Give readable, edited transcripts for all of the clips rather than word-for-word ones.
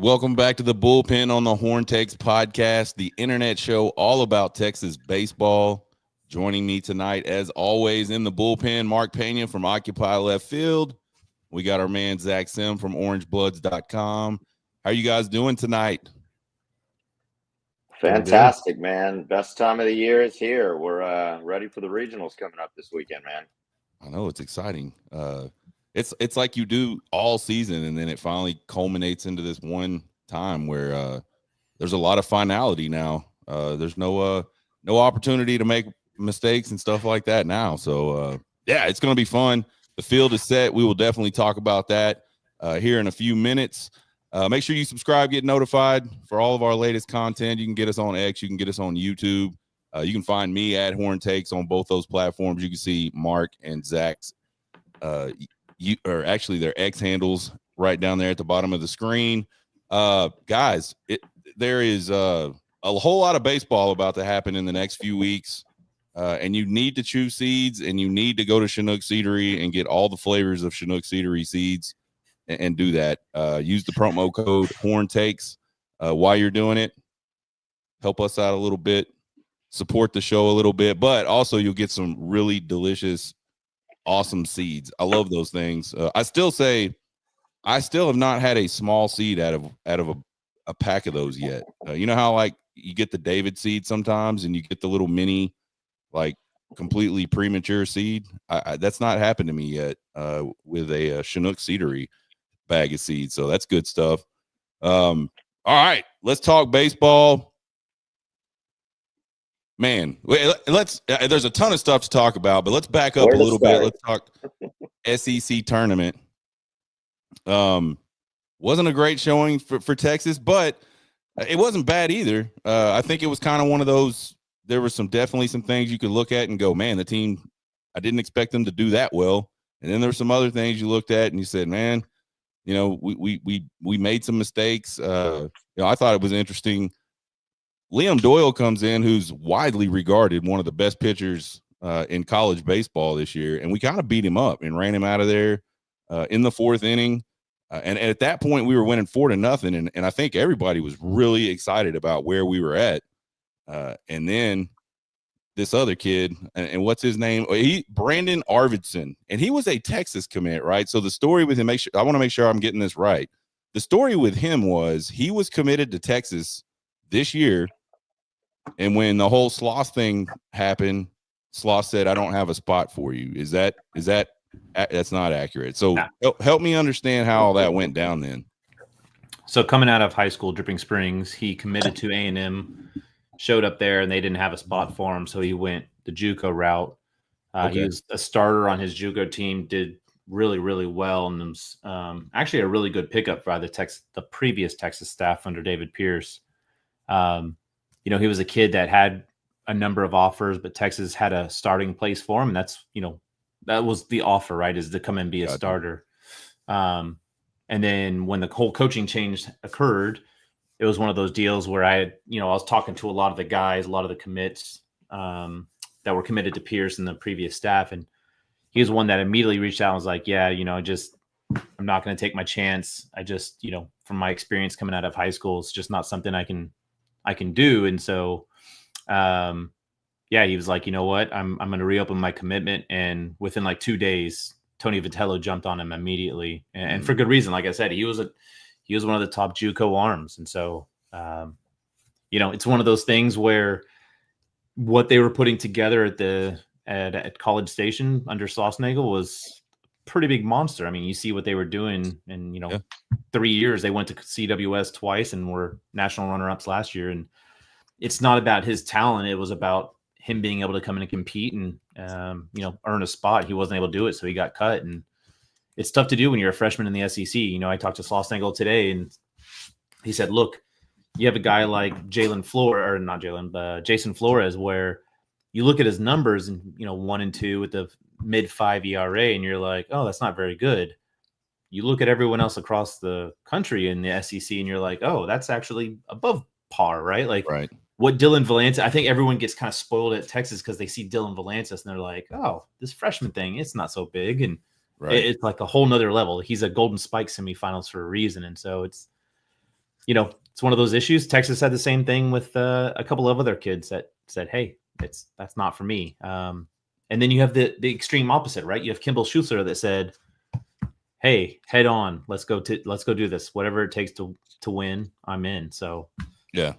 Welcome back to the Bullpen on the Horn Takes podcast, the internet show all about Texas baseball. Joining me tonight, as always, in the bullpen, Marc Pena from Occupy Left Field. We got our man Zach Sim from OrangeBloods.com. How are you guys doing tonight? Fantastic, man. Best time of the year is here. We're ready for the regionals coming up this weekend, man. I know it's exciting. It's like you do all season, and then it finally culminates into this one time where there's a lot of finality now. There's no opportunity to make mistakes and stuff like that now. So yeah, it's going to be fun. The field is set. We will definitely talk about that here in a few minutes. Make sure you subscribe, get notified for all of our latest content. You can get us on X. You can get us on YouTube. You can find me at Horn Takes on both those platforms. You can see Marc and Zach's actually their X handles right down there at the bottom of the screen. Guys, there is a whole lot of baseball about to happen in the next few weeks, and you need to choose seeds, and you need to go to Chinook Seedery and get all the flavors of Chinook Seedery seeds and do that. Use the promo code Horn Takes while you're doing it. Help us out a little bit, support the show a little bit, but also you'll get some really delicious, awesome seeds. I love those things. I still have not had a small seed out of a pack of those yet. You know how like you get the David seed sometimes and you get the little mini, like completely premature seed. That's not happened to me yet with a Chinook Seedery bag of seeds. So that's good stuff. All right, let's talk baseball. Man, there's a ton of stuff to talk about, but let's back up a little bit. Let's talk SEC tournament. Wasn't a great showing for Texas, but it wasn't bad either. I think it was kind of one of those, there were definitely some things you could look at and go, man, the team, I didn't expect them to do that well. And then there were some other things you looked at and you said, man, you know, we made some mistakes. I thought it was interesting. Liam Doyle comes in, who's widely regarded one of the best pitchers in college baseball this year, and we kind of beat him up and ran him out of there in the fourth inning. And at that point, we were winning 4-0, and I think everybody was really excited about where we were at. And then this other kid, and what's his name? Brandon Arvidsson, and he was a Texas commit, right? So the story with him, I want to make sure I'm getting this right. The story with him was he was committed to Texas this year. And when the whole Sloss thing happened, Sloss said, I don't have a spot for you. That's not accurate. So help me understand how all that went down then. So coming out of high school, Dripping Springs, he committed to A&M, showed up there, and they didn't have a spot for him. So he went the JUCO route. Okay. He was a starter on his JUCO team, did really, really well. And was actually a really good pickup by the previous Texas staff under David Pierce. He was a kid that had a number of offers, but Texas had a starting place for him. And that's, that was the offer, right, is to come and be a starter. And then when the whole coaching change occurred, it was one of those deals where I was talking to a lot of the guys, a lot of the commits that were committed to Pierce and the previous staff. And he was one that immediately reached out and was like, yeah, I'm not going to take my chance. I just, from my experience coming out of high school, it's just not something I can do. And so, he was like, you know what, I'm going to reopen my commitment. And within like 2 days, Tony Vitello jumped on him immediately, and for good reason. Like I said, he was one of the top JUCO arms. And so, it's one of those things where what they were putting together at College Station under Schlossnagle was a pretty big monster. I mean, you see what they were doing in, 3 years. They went to CWS twice and were national runner-ups last year. And it's not about his talent. It was about him being able to come in and compete and, earn a spot. He wasn't able to do it, so he got cut. And it's tough to do when you're a freshman in the SEC. I talked to Schlossnagle today, and he said, look, you have a guy like Jason Flores, where you look at his numbers and, 1 and 2 with the mid-5 ERA, and you're like, oh, that's not very good. You look at everyone else across the country in the SEC, and you're like, oh, that's actually above par, right? Like, right. What Dylan Valencia, I think everyone gets kind of spoiled at Texas because they see Dylan Valencias and they're like, oh, this freshman thing, it's not so big. And it's like a whole nother level. He's a Golden Spike semifinals for a reason. And so it's it's one of those issues. Texas had the same thing with a couple of other kids that said, "Hey, that's not for me." And then you have the extreme opposite, right? You have Kimball Schuessler that said, "Hey, head on, let's go do this. Whatever it takes to win, I'm in." So yeah.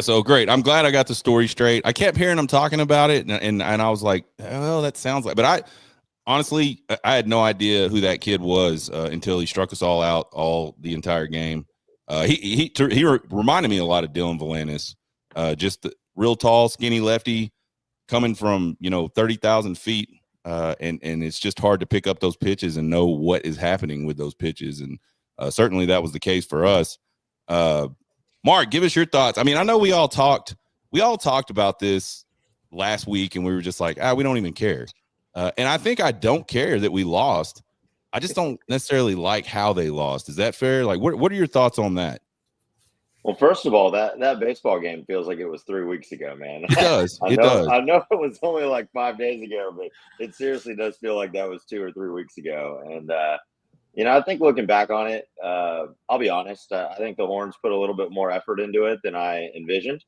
So great. I'm glad I got the story straight. I kept hearing him talking about it, and I was like, "Oh, that sounds like." But I honestly had no idea who that kid was until he struck us all out the entire game. He reminded me a lot of Dylan Valanis, just the real tall, skinny lefty coming from 30,000 feet, and it's just hard to pick up those pitches and know what is happening with those pitches, and certainly that was the case for us. Mark, give us your thoughts. I mean, I know we all talked about this last week, and we were just like, we don't even care. And I think I don't care that we lost. I just don't necessarily like how they lost. Is that fair? Like, what are your thoughts on that? Well, first of all, that baseball game feels like it was 3 weeks ago, man. It does. I know it was only like 5 days ago, but it seriously does feel like that was 2 or 3 weeks ago. And I think looking back on it, I'll be honest. I think the Horns put a little bit more effort into it than I envisioned.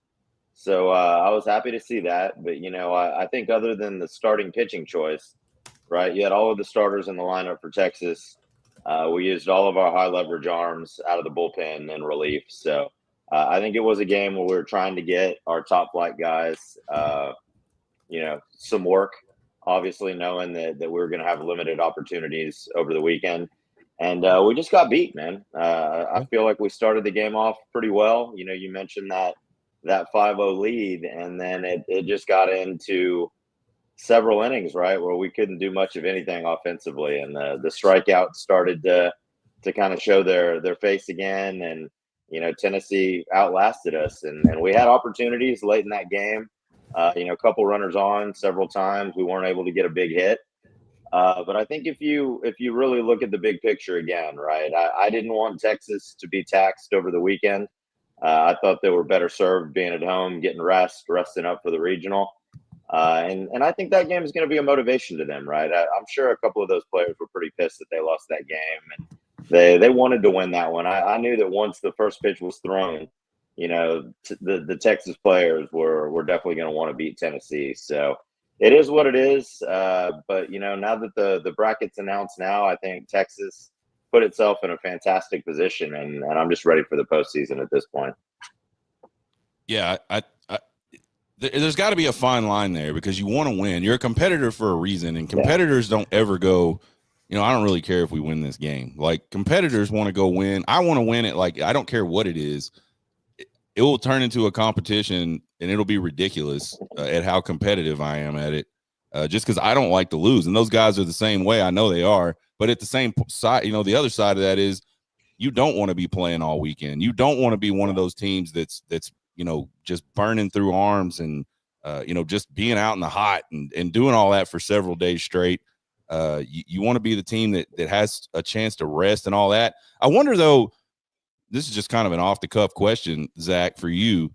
So I was happy to see that. But I think other than the starting pitching choice, right? You had all of the starters in the lineup for Texas. We used all of our high leverage arms out of the bullpen in relief. So I think it was a game where we were trying to get our top flight guys, some work, obviously knowing that we were going to have limited opportunities over the weekend. And we just got beat, man. I feel like we started the game off pretty well. You mentioned that 5-0 lead, and then it just got into several innings, right, where we couldn't do much of anything offensively. And the strikeouts started to kind of show their face again. And Tennessee outlasted us, and we had opportunities late in that game. A couple runners on several times. We weren't able to get a big hit. But I think if you really look at the big picture again, right, I didn't want Texas to be taxed over the weekend. I thought they were better served being at home, getting resting up for the regional. And I think that game is going to be a motivation to them, right? I'm sure a couple of those players were pretty pissed that they lost that game, and they wanted to win that one. I knew that once the first pitch was thrown, the Texas players were definitely going to want to beat Tennessee. So it is what it is. But now that the bracket's announced now, I think Texas put itself in a fantastic position, and I'm just ready for the postseason at this point. Yeah, there's got to be a fine line there, because you want to win. You're a competitor for a reason, and competitors don't ever go, I don't really care if we win this game. Like, competitors want to go win. I want to win it. Like, I don't care what it is. It will turn into a competition, and it'll be ridiculous at how competitive I am at it, just because I don't like to lose. And those guys are the same way. I know they are. But at the same side, the other side of that is you don't want to be playing all weekend. You don't want to be one of those teams that's just burning through arms and, just being out in the hot and doing all that for several days straight. You want to be the team that has a chance to rest and all that. I wonder, though, this is just kind of an off-the-cuff question, Zach, for you.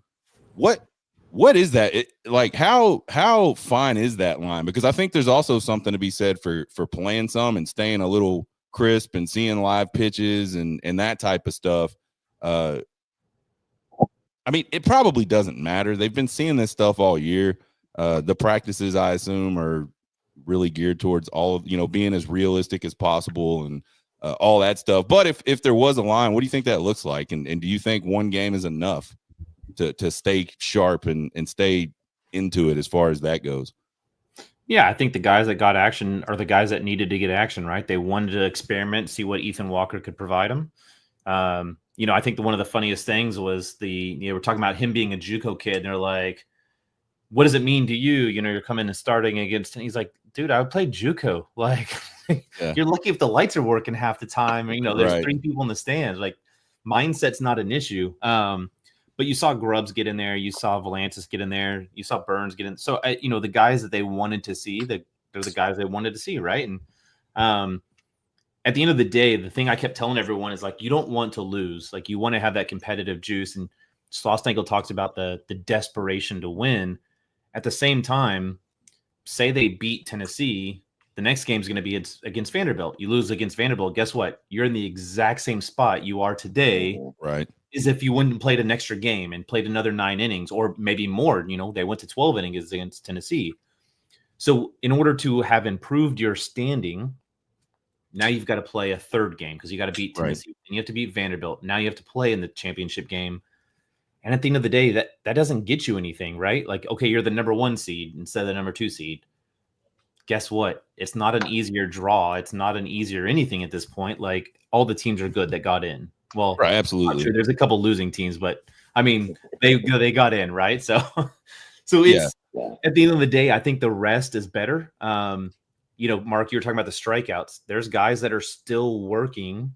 What is that? Like, how fine is that line? Because I think there's also something to be said for playing some and staying a little crisp and seeing live pitches and that type of stuff. I mean, it probably doesn't matter. They've been seeing this stuff all year. The practices, I assume, are really geared towards all of, being as realistic as possible and all that stuff. But if there was a line, what do you think that looks like? And do you think one game is enough to stay sharp and stay into it as far as that goes? Yeah, I think the guys that got action are the guys that needed to get action, right? They wanted to experiment, see what Ethan Walker could provide them. I think one of the funniest things was we're talking about him being a JUCO kid, and they're like, what does it mean to you? You're coming and starting against, and he's like, dude, I would play JUCO. Like, You're lucky if the lights are working half the time. There's Right. 3 people in the stands. Like, mindset's not an issue. But you saw Grubbs get in there. You saw Valantis get in there. You saw Burns get in. So, the guys that they wanted to see, they're the guys they wanted to see, right? And at the end of the day, the thing I kept telling everyone is, like, you don't want to lose. Like, you want to have that competitive juice. And Slostangle talks about the desperation to win. At the same time, say they beat Tennessee, the next game is going to be against Vanderbilt. You lose against Vanderbilt. Guess what? You're in the exact same spot you are today. Right. is if you wouldn't have played an extra game and played another 9 innings or maybe more. They went to 12 innings against Tennessee. So in order to have improved your standing, now you've got to play a third game because you got to beat Tennessee. And you have to beat Vanderbilt. Now you have to play in the championship game. And at the end of the day, that doesn't get you anything, right? Like, okay, you're the number 1 seed instead of the number 2 seed. Guess what? It's not an easier draw. It's not an easier anything at this point. Like, all the teams are good that got in. Well, right, absolutely. Sure, there's a couple losing teams, but I mean, they got in, right? So it's at the end of the day, I think the rest is better. Marc, you were talking about the strikeouts. There's guys that are still working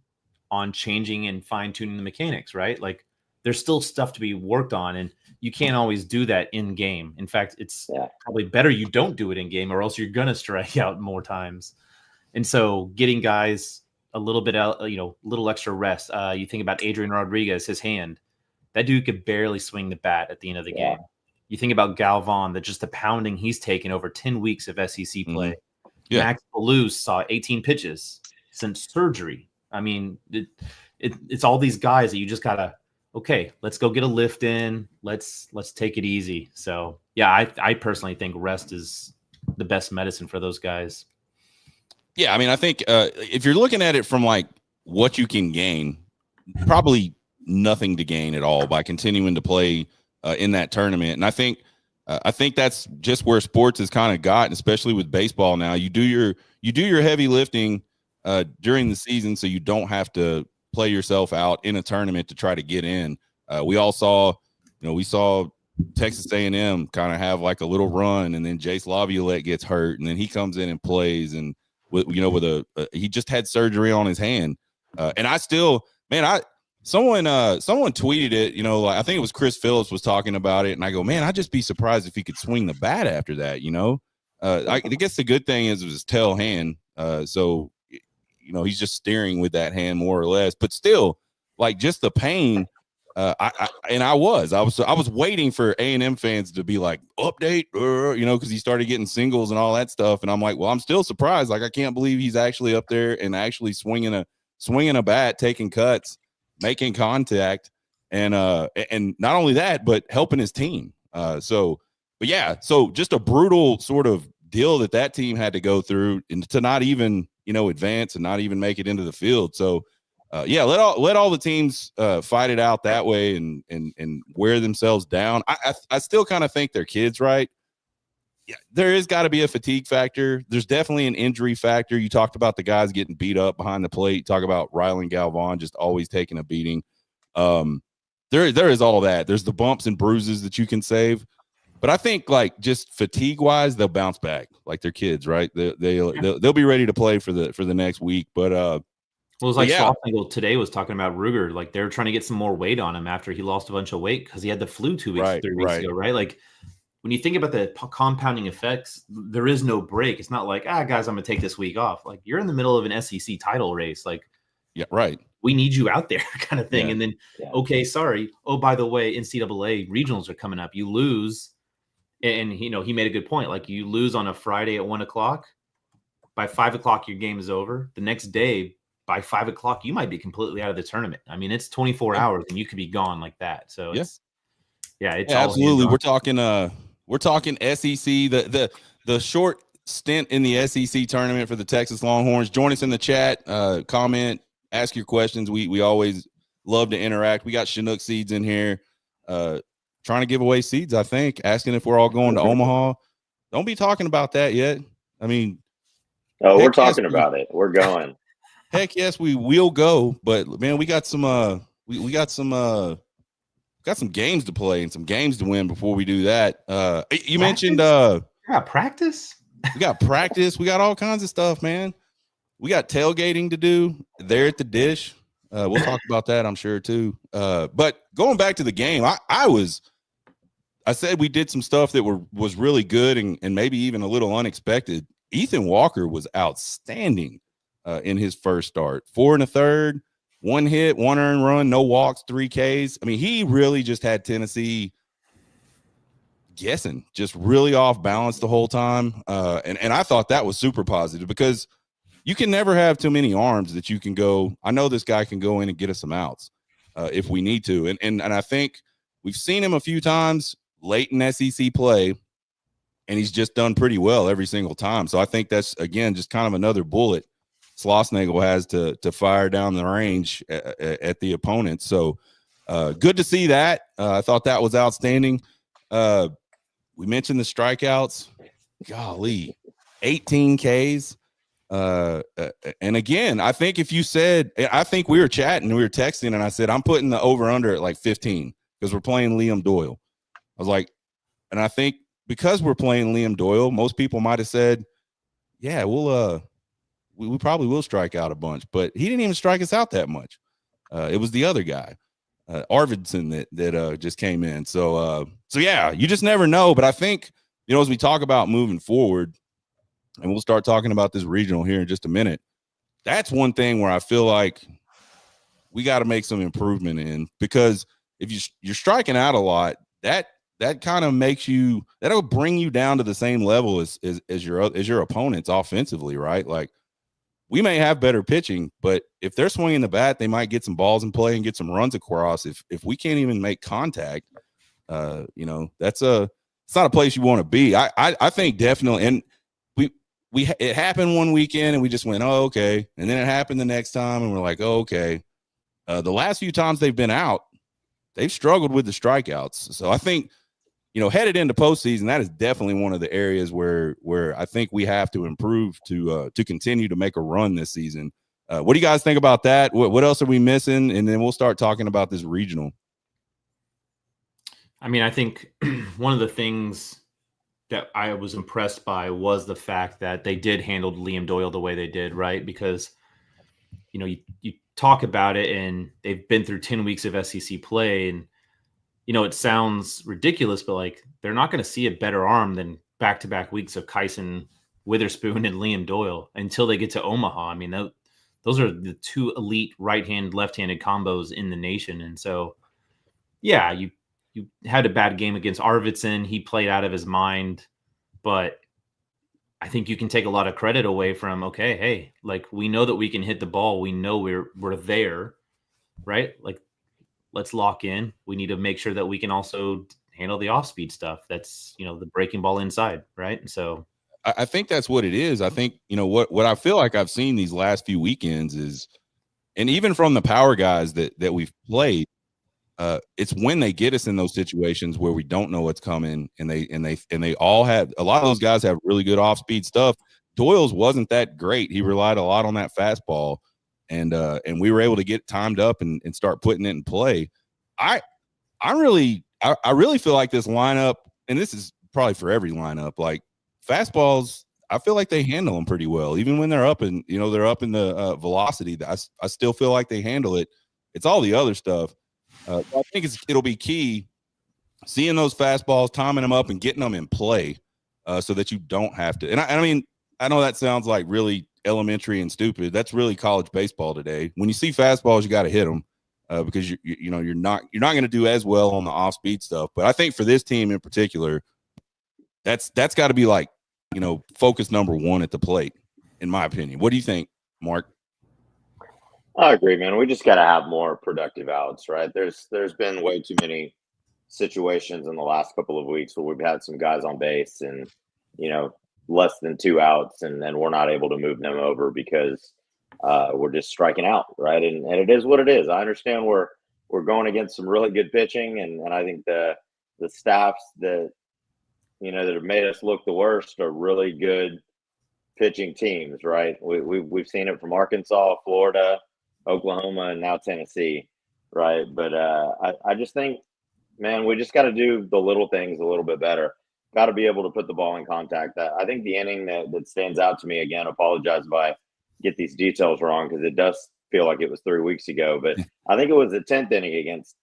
on changing and fine tuning the mechanics, right? Like, there's still stuff to be worked on, and you can't always do that in game. In fact, it's probably better you don't do it in game, or else you're gonna strike out more times. And so, getting guys a little bit out, little extra rest. You think about Adrian Rodriguez, his hand, that dude could barely swing the bat at the end of the game. You think about Galvan, just the pounding he's taken over 10 weeks of SEC play. Max Balous saw 18 pitches since surgery. I mean, it's all these guys that you just gotta, okay, let's go get a lift in. Let's take it easy. So yeah, I personally think rest is the best medicine for those guys. Yeah, I mean, I think if you're looking at it from like what you can gain, probably nothing to gain at all by continuing to play in that tournament. And I think that's just where sports has kind of gotten, especially with baseball now. You do your heavy lifting during the season, so you don't have to play yourself out in a tournament to try to get in. We saw Texas A&M kind of have like a little run, and then Jace Laviolette gets hurt, and then he comes in and plays, and he just had surgery on his hand, and someone tweeted it, like, I think it was Chris Phillips was talking about it, and I go, man, I'd just be surprised if he could swing the bat after that. I guess the good thing is it was his tail hand, so he's just steering with that hand more or less, but still, like, just the pain. I was waiting for A&M fans to be like, update, because he started getting singles and all that stuff, and I'm like, well, I'm still surprised. Like, I can't believe he's actually up there and actually swinging a bat, taking cuts, making contact, and not only that, but helping his team. So just a brutal sort of deal that team had to go through, and to not even advance and not even make it into the field. So. Let all the teams fight it out that way and wear themselves down. I still kind of think they're kids, right? Yeah, there is got to be a fatigue factor. There's definitely an injury factor. You talked about the guys getting beat up behind the plate. Talk about Rylan Galvan just always taking a beating. There is all that. There's the bumps and bruises that you can save, but I think, like, just fatigue wise, they'll bounce back like they're kids, right? They'll be ready to play for the next week, but. Well, it was like Swapnagel today was talking about Ruger. Like, they're trying to get some more weight on him after he lost a bunch of weight because he had the flu 3 weeks ago, right? Like, when you think about the compounding effects, there is no break. It's not like, guys, I'm going to take this week off. Like, you're in the middle of an SEC title race. Like, yeah, right. We need you out there kind of thing. Yeah. And then, okay, sorry. Oh, by the way, NCAA regionals are coming up. You lose. And, he made a good point. Like, you lose on a Friday at 1:00. By 5:00, your game is over. The next day, by 5:00, you might be completely out of the tournament. I mean, it's 24 hours and you could be gone like that. So it's absolutely. We're talking SEC, the short stint in the SEC tournament for the Texas Longhorns. Join us in the chat, comment, ask your questions. We always love to interact. We got Chinook Seeds in here, trying to give away seeds, I think, asking if we're all going to Omaha. Don't be talking about that yet. I mean, we're talking about it. We're going. Heck yes, we will go, but man, we got some we got some games to play and some games to win before we do that. You mentioned practice. We got practice. We got all kinds of stuff, man. We got tailgating to do there at the Dish. We'll talk about that, I'm sure, too. But going back to the game, I said we did some stuff that was really good and maybe even a little unexpected. Ethan Walker was outstanding. In his first start, 4 1/3, 1 hit, 1 earned run, no walks, 3 Ks. I mean, he really just had Tennessee guessing, just really off balance the whole time. And I thought that was super positive because you can never have too many arms that you can go, I know this guy can go in and get us some outs. if we need to. And I think we've seen him a few times late in SEC play, and he's just done pretty well every single time. So I think that's, again, just kind of another bullet Schlossnagle has to fire down the range at the opponent. So good to see that. I thought that was outstanding. We mentioned the strikeouts. Golly, 18 Ks. And again, I think if you said, I think we were chatting, we were texting, and I said, I'm putting the over under at like 15 because we're playing Liam Doyle. I was like, and I think because we're playing Liam Doyle, most people might have said, yeah, we probably will strike out a bunch, but he didn't even strike us out that much. It was the other guy, Arvidsson, that just came in. So yeah, you just never know. But I think, as we talk about moving forward, and we'll start talking about this regional here in just a minute, that's one thing where I feel like we got to make some improvement in, because if you're striking out a lot, that kind of makes you, that'll bring you down to the same level as your opponents offensively, right? Like, we may have better pitching, but if they're swinging the bat, they might get some balls in play and get some runs across. If we can't even make contact, it's not a place you want to be. I think definitely, and it happened one weekend and we just went, oh, okay. And then it happened the next time and we're like, oh, okay. The last few times they've been out, they've struggled with the strikeouts. So I think, headed into postseason, that is definitely one of the areas where I think we have to improve to continue to make a run this season. What do you guys think about that? What else are we missing? And then we'll start talking about this regional. I mean, I think one of the things that I was impressed by was the fact that they did handle Liam Doyle the way they did, right? Because, you talk about it and they've been through 10 weeks of SEC play, and, it sounds ridiculous, but like, they're not going to see a better arm than back-to-back weeks of Kyson, Witherspoon, and Liam Doyle until they get to Omaha. I mean, those are the two elite right-hand, left-handed combos in the nation. And so, yeah, you had a bad game against Arvidsson. He played out of his mind, but I think you can take a lot of credit away from, okay, hey, like, we know that we can hit the ball. We know we're there, right? Like, let's lock in. We need to make sure that we can also handle the off-speed stuff. That's, the breaking ball inside, right? And so I think that's what it is. I think, what I feel like I've seen these last few weekends is, and even from the power guys that we've played, it's when they get us in those situations where we don't know what's coming, and they all have, a lot of those guys have really good off-speed stuff. Doyle's wasn't that great. He relied a lot on that fastball, and we were able to get timed up and start putting it in play. I really feel like this lineup, and this is probably for every lineup, like, fastballs, I feel like they handle them pretty well, even when they're up in the velocity. I still feel like they handle it. It's all the other stuff. I think it'll be key seeing those fastballs, timing them up, and getting them in play, so that you don't have to. And I mean, I know that sounds like really elementary and stupid. That's really college baseball today. When you see fastballs, you got to hit them, because you're not going to do as well on the off speed stuff. But I think for this team in particular, that's got to be like, focus number one at the plate, in my opinion. What do you think, Mark? I agree, man. We just got to have more productive outs, right? There's been way too many situations in the last couple of weeks where we've had some guys on base and, less than 2 outs, and then we're not able to move them over because we're just striking out, right? And it is what it is. I understand we're going against some really good pitching, and I think the staffs that that have made us look the worst are really good pitching teams, right? We've seen it from Arkansas, Florida, Oklahoma, and now Tennessee, right? But I just think, man, we just got to do the little things a little bit better. Got to be able to put the ball in contact. I think the inning that stands out to me, again, apologize if I get these details wrong, because it does feel like it was 3 weeks ago, but I think it was the 10th inning against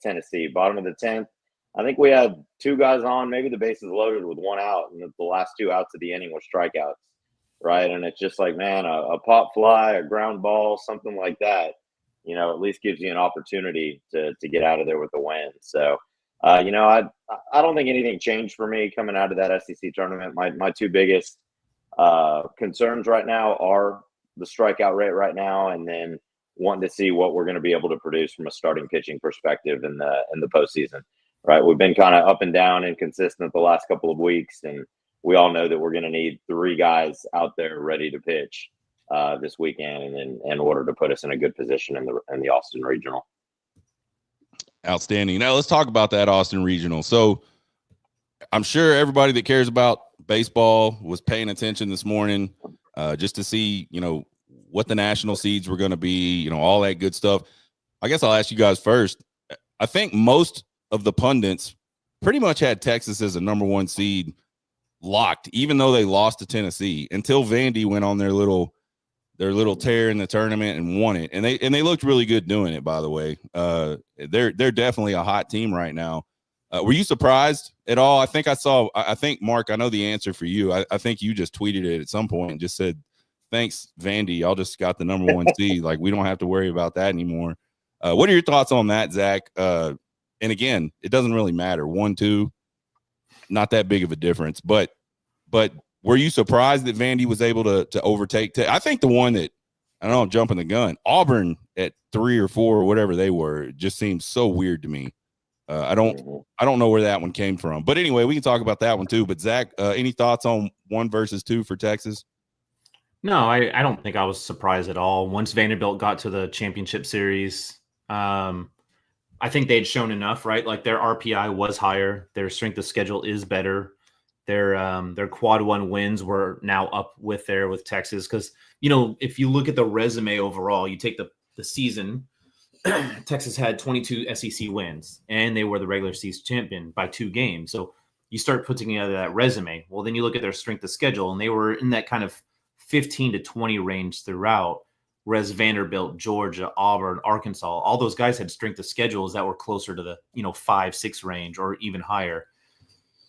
Tennessee, bottom of the 10th. I think we had 2 guys on, maybe the bases loaded with 1 out, and the last 2 outs of the inning were strikeouts, right? And it's just like, man, a pop fly, a ground ball, something like that, at least gives you an opportunity to get out of there with a win. So, I don't think anything changed for me coming out of that SEC tournament. My 2 biggest concerns right now are the strikeout rate right now, and then wanting to see what we're going to be able to produce from a starting pitching perspective in the postseason. Right, we've been kind of up and down, inconsistent the last couple of weeks, and we all know that we're going to need 3 guys out there ready to pitch this weekend, and in order to put us in a good position in the Austin Regional. Outstanding. Now let's talk about that Austin Regional. So I'm sure everybody that cares about baseball was paying attention this morning just to see, what the national seeds were going to be, all that good stuff. I guess I'll ask you guys first. I think most of the pundits pretty much had Texas as a number 1 seed locked, even though they lost to Tennessee, until Vandy went on their little tear in the tournament and won it. And they looked really good doing it, by the way. They're definitely a hot team right now. Were you surprised at all? I think, Mark, I know the answer for you. I think you just tweeted it at some point and just said, thanks, Vandy. Y'all just got the number 1 seed. Like, we don't have to worry about that anymore. What are your thoughts on that, Zach? And again, it doesn't really matter. 1-2, not that big of a difference. But were you surprised that Vandy was able to overtake? I think the one that, I don't know, I'm jumping the gun, Auburn at 3 or 4 or whatever they were, it just seems so weird to me. I don't know where that one came from. But anyway, we can talk about that one too. But Zach, any thoughts on 1 versus 2 for Texas? No, I don't think I was surprised at all. Once Vanderbilt got to the championship series, I think they'd shown enough, right? Like, their RPI was higher. Their strength of schedule is better. Their quad 1 wins were now up with Texas. Because, if you look at the resume overall, you take the season, Texas had 22 SEC wins, and they were the regular season champion by 2 games. So you start putting together that resume. Well, then you look at their strength of schedule, and they were in that kind of 15 to 20 range throughout, whereas Vanderbilt, Georgia, Auburn, Arkansas, all those guys had strength of schedules that were closer to the 5-6 range or even higher.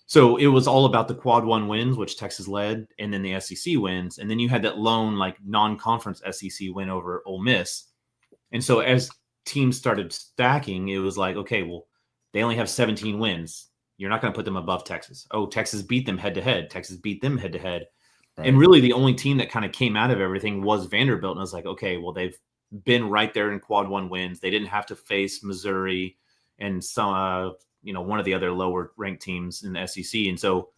So it was all about the quad 1 wins, which Texas led, and then the SEC wins, and then you had that lone non-conference SEC win over Ole Miss. And so as teams started stacking, it was like, okay, well, they only have 17 wins. You're not going to put them above Texas. Oh, Texas beat them head to head. Texas beat them head to head. Right. And really the only team that kind of came out of everything was Vanderbilt. And I was like, okay, well, they've been right there in quad 1 wins. They didn't have to face Missouri and some, one of the other lower ranked teams in the SEC. And so,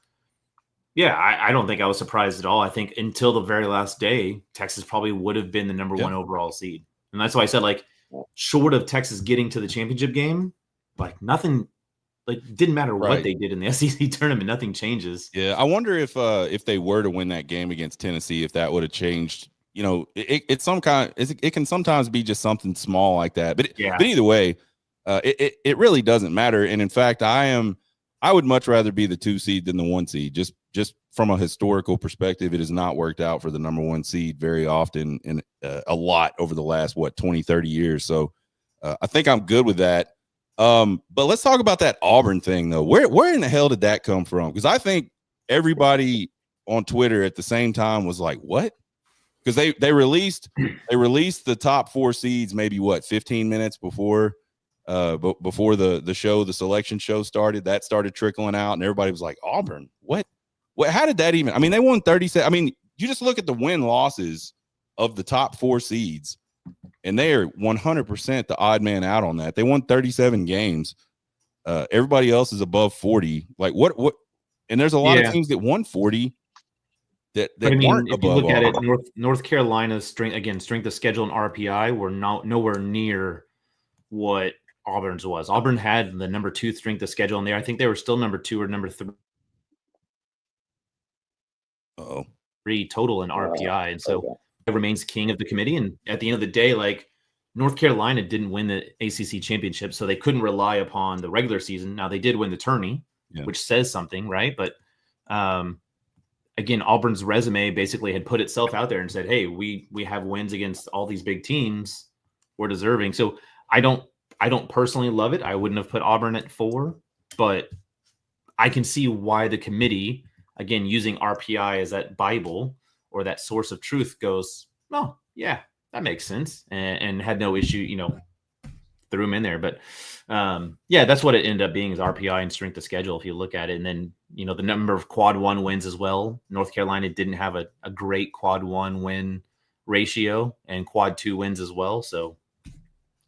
yeah, I don't think I was surprised at all. I think until the very last day, Texas probably would have been the number 1 overall seed. And that's why I said, short of Texas getting to the championship game, nothing, didn't matter what they did in the SEC tournament. Nothing changes. Yeah, I wonder if they were to win that game against Tennessee, if that would have changed. It can sometimes be just something small like that. But either way, it really doesn't matter. And in fact, I would much rather be the 2 seed than the 1 seed. Just from a historical perspective, it has not worked out for the number 1 seed very often and a lot over the last 20, 30 years. So I think I'm good with that. But let's talk about that Auburn thing though. Where in the hell did that come from? Because I think everybody on Twitter at the same time was like, what? Because they released the top 4 seeds maybe 15 minutes before the show, the selection show started. That started trickling out, and everybody was like, Auburn, what? How did that even? I mean, they won 37. I mean, you just look at the win losses of the top 4 seeds, and they are 100% the odd man out on that. They won 37 games. Everybody else is above 40. What? And there's a lot of teams that won 40 that weren't above. If you look at Auburn. it, North Carolina's strength of schedule and RPI were nowhere near what Auburn's was. Auburn had the number 2 strength of schedule in there. I think they were still number 2 or number 3 total in RPI. And so it remains king of the committee. And at the end of the day, North Carolina didn't win the ACC championship, so they couldn't rely upon the regular season. Now they did win the tourney, which says something, right? But again, Auburn's resume basically had put itself out there and said, hey, we have wins against all these big teams. We're deserving. So I don't personally love it. I wouldn't have put Auburn at 4, but I can see why the committee, again, using RPI as that Bible or that source of truth, goes, oh, yeah, that makes sense, and had no issue, threw him in there. But that's what it ended up being, is RPI and strength of schedule, if you look at it. And then, the number of quad 1 wins as well. North Carolina didn't have a great quad 1 win ratio and quad 2 wins as well. So,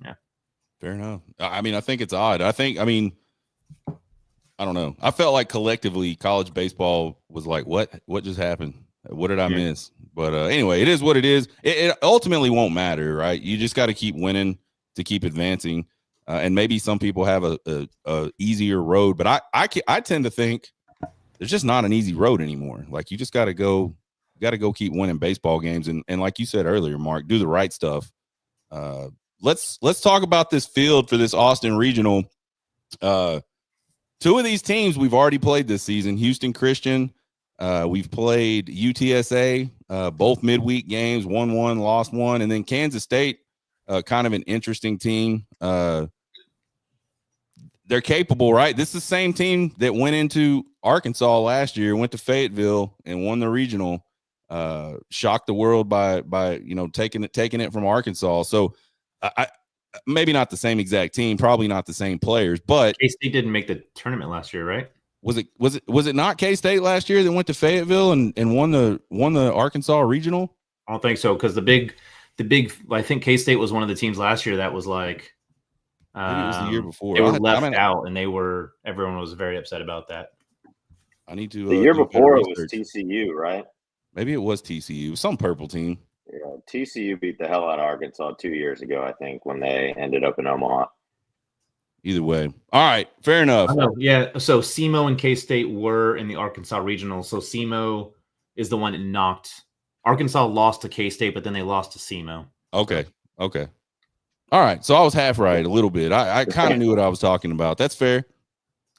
yeah. Fair enough. I mean, I think it's odd. I don't know. I felt like collectively college baseball was like, what just happened? What did I miss? But anyway, it is what it is. It ultimately won't matter, right? You just got to keep winning to keep advancing. And maybe some people have a easier road, but I tend to think there's just not an easy road anymore. Like you just got to go keep winning baseball games. And like you said earlier, Mark, do the right stuff. Let's talk about this field for this Austin Regional. Two of these teams we've already played this season. Houston Christian, we've played UTSA, both midweek games, 1-1, lost one, and then Kansas State, kind of an interesting team. They're capable, right? This is the same team that went into Arkansas last year, went to Fayetteville and won the regional. Shocked the world by taking it from Arkansas. So I maybe not the same exact team, probably not the same players, but K-State didn't make the tournament last year, right? Was it not K-State last year that went to Fayetteville and won the Arkansas regional? I don't think so, because the big I think K-State was one of the teams last year that was like maybe it was the year before. They were left out, and everyone was very upset about that. I need to. The year before it was TCU, right? Maybe it was TCU, some purple team. Yeah, TCU beat the hell out of Arkansas 2 years ago, I think, when they ended up in Omaha. Either way. All right, fair enough. Yeah, so SEMO and K-State were in the Arkansas regional. So SEMO is the one that knocked. Arkansas lost to K-State, but then they lost to SEMO. Okay. All right, so I was half right a little bit. I kind of knew what I was talking about. That's fair.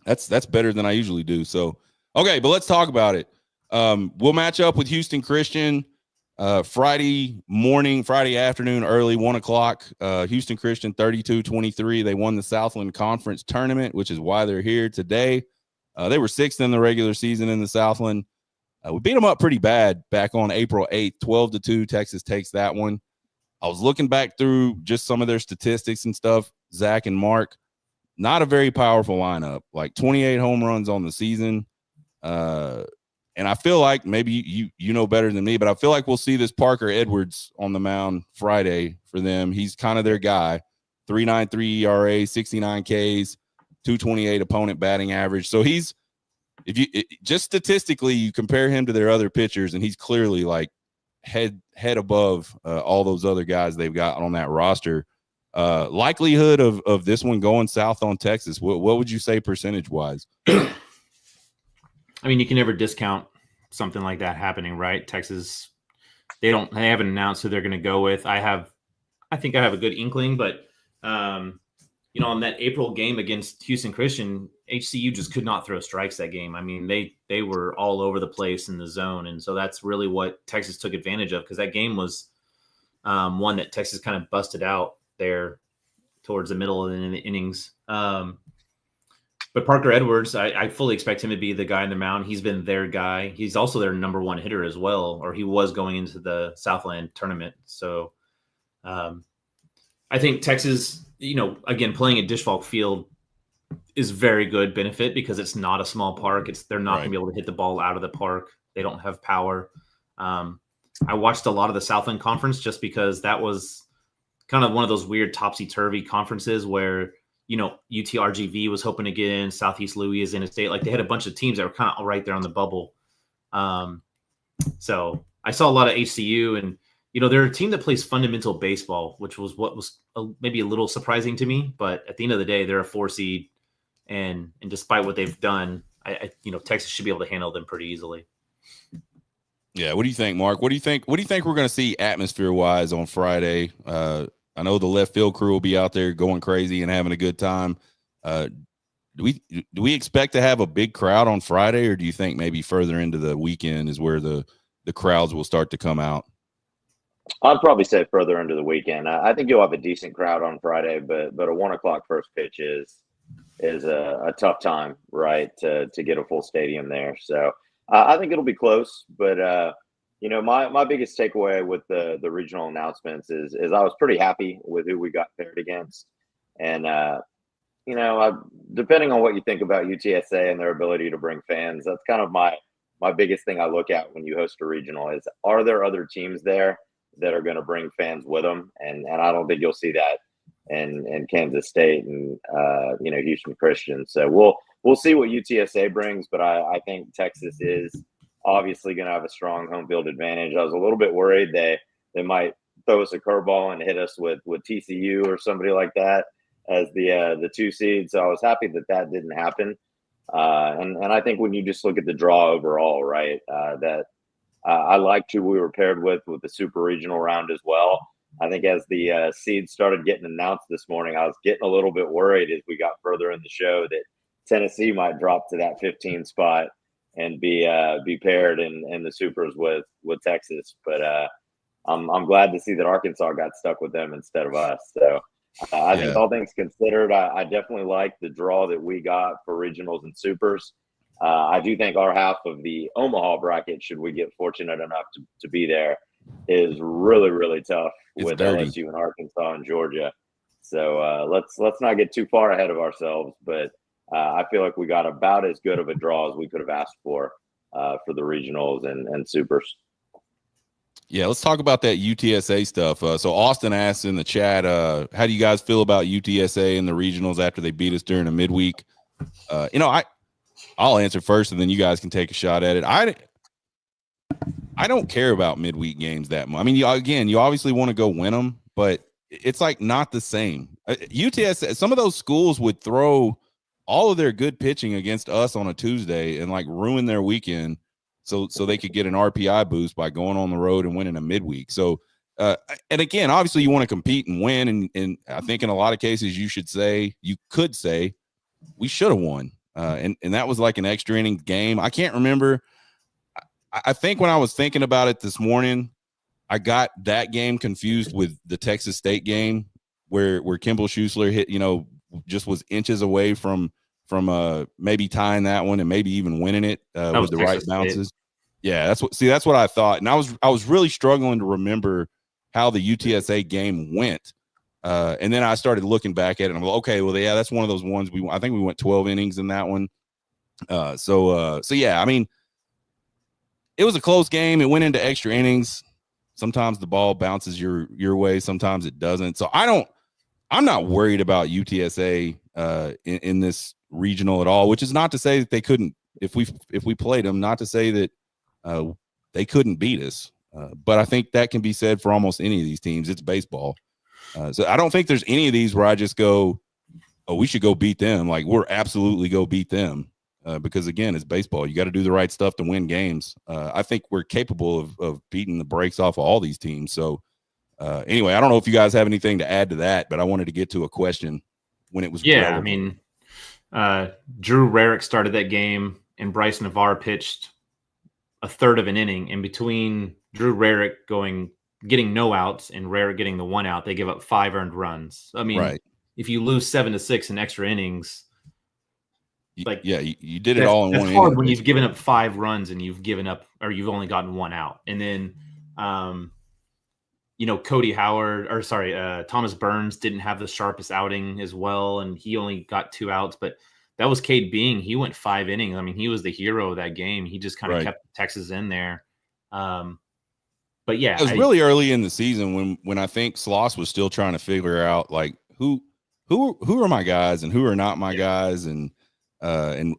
That's better than I usually do. So, okay, but let's talk about it. We'll match up with Houston Christian Friday afternoon, early 1:00. Houston Christian 32-23. They won the Southland Conference tournament, which is why they're here today. They were 6th in the regular season in the Southland. We beat them up pretty bad back on April 8th, 12-2. Texas takes that one. I was looking back through just some of their statistics and stuff. Zach and Mark, not a very powerful lineup, like 28 home runs on the season. And I feel like maybe you know better than me, but I feel like we'll see this Parker Edwards on the mound Friday for them. He's kind of their guy. 3.93 ERA, 69 Ks, 228 opponent batting average. So just statistically, you compare him to their other pitchers, and he's clearly like head above all those other guys they've got on that roster. Likelihood of this one going south on Texas, what would you say percentage wise? I mean, you can never discount something like that happening, right? Texas, they haven't announced who they're going to go with. I think I have a good inkling, but on that April game against Houston Christian, HCU just could not throw strikes that game. I mean, they were all over the place in the zone, and so that's really what Texas took advantage of, because that game was one that Texas kind of busted out there towards the middle of the innings. But Parker Edwards, I fully expect him to be the guy on the mound. He's been their guy. He's also their number one hitter as well, or he was going into the Southland tournament. So I think Texas, again, playing at Dish-Falk Field is very good benefit, because it's not a small park. They're not going to be able to hit the ball out of the park. They don't have power. I watched a lot of the Southland Conference just because that was kind of one of those weird topsy-turvy conferences where UTRGV was hoping to get in, Southeast Louisiana State. Like, they had a bunch of teams that were kind of right there on the bubble. So I saw a lot of HCU, and, they're a team that plays fundamental baseball, which was what was maybe a little surprising to me. But at the end of the day, they're a 4 seed. And despite what they've done, I Texas should be able to handle them pretty easily. Yeah. What do you think, Mark? What do you think we're going to see atmosphere wise on Friday? I know the left field crew will be out there going crazy and having a good time. Do we expect to have a big crowd on Friday, or do you think maybe further into the weekend is where the crowds will start to come out? I'd probably say further into the weekend. I think you'll have a decent crowd on Friday, but a 1:00 first pitch is a tough time, right, to get a full stadium there. So I think it'll be close, but my biggest takeaway with the regional announcements is I was pretty happy with who we got paired against. And, depending on what you think about UTSA and their ability to bring fans, that's kind of my biggest thing I look at when you host a regional is, are there other teams there that are going to bring fans with them, and I don't think you'll see that in Kansas State and Houston Christian. So we'll see what UTSA brings, but I think Texas is obviously going to have a strong home field advantage. I was a little bit worried they might throw us a curveball and hit us with TCU or somebody like that as the 2 seed. So I was happy that didn't happen. And I think when you just look at the draw overall, right, that I liked who we were paired with the super regional round as well. I think as the seeds started getting announced this morning, I was getting a little bit worried as we got further in the show that Tennessee might drop to that 15 spot and be paired in the supers with Texas. But I'm glad to see that Arkansas got stuck with them instead of us. So I think all things considered, I definitely like the draw that we got for regionals and supers. I do think our half of the Omaha bracket, should we get fortunate enough to be there, is really, really tough with LSU and Arkansas and Georgia. So let's not get too far ahead of ourselves. But I feel like we got about as good of a draw as we could have asked for the regionals and supers. Yeah, let's talk about that UTSA stuff. So Austin asked in the chat, how do you guys feel about UTSA and the regionals after they beat us during a midweek? I'll answer first, and then you guys can take a shot at it. I don't care about midweek games that much. I mean, you obviously want to go win them, but it's like not the same. UTSA, some of those schools would throw all of their good pitching against us on a Tuesday and like ruin their weekend so they could get an RPI boost by going on the road and winning a midweek. So, and again, obviously you want to compete and win. And I think in a lot of cases you could say we should have won. And that was like an extra inning game. I can't remember. I think when I was thinking about it this morning, I got that game confused with the Texas State game where Kimball Schuessler hit, just was inches away from maybe tying that one and maybe even winning it with the right bounces. Yeah, that's what I thought. And I was really struggling to remember how the UTSA game went. And then I started looking back at it and I'm like, okay, well, yeah, that's one of those ones I think we went 12 innings in that one. So yeah, I mean, it was a close game. It went into extra innings. Sometimes the ball bounces your way. Sometimes it doesn't. So I'm not worried about UTSA in this regional at all, which is not to say that they couldn't, if we played them, not to say that they couldn't beat us. But I think that can be said for almost any of these teams. It's baseball. So I don't think there's any of these where I just go, oh, we should go beat them. Like we're absolutely go beat them because again, it's baseball. You got to do the right stuff to win games. I think we're capable of beating the brakes off of all these teams. So anyway, I don't know if you guys have anything to add to that, but I wanted to get to a question when it was. Yeah. relevant. I mean, Drew Rarick started that game and Bryce Navarre pitched a third of an inning. In between Drew Rarick getting no outs and Rarick getting the 1 out, they give up 5 earned runs. I mean, if you lose 7-6 in extra innings, like you did it all in one inning. It's hard when you've given up 5 runs and you've given up or you've only gotten 1 out. And then Cody Howard Thomas Burns didn't have the sharpest outing as well, and he only got 2 outs, but that was Cade Being. He went 5 innings. I mean, he was the hero of that game. He just kind of kept Texas in there. But yeah, it was really early in the season when I think Sloss was still trying to figure out like who are my guys and who are not my guys, and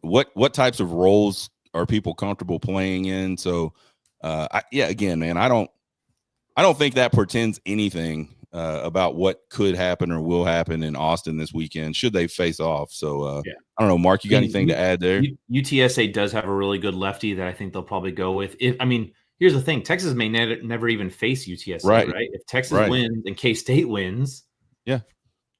what types of roles are people comfortable playing in. So again, man, I don't think that portends anything about what could happen or will happen in Austin this weekend should they face off. So I don't know, Mark, you got anything to add there? UTSA does have a really good lefty that I think they'll probably go with. Here's the thing: Texas may never even face UTSA, right? If Texas wins and K-State wins,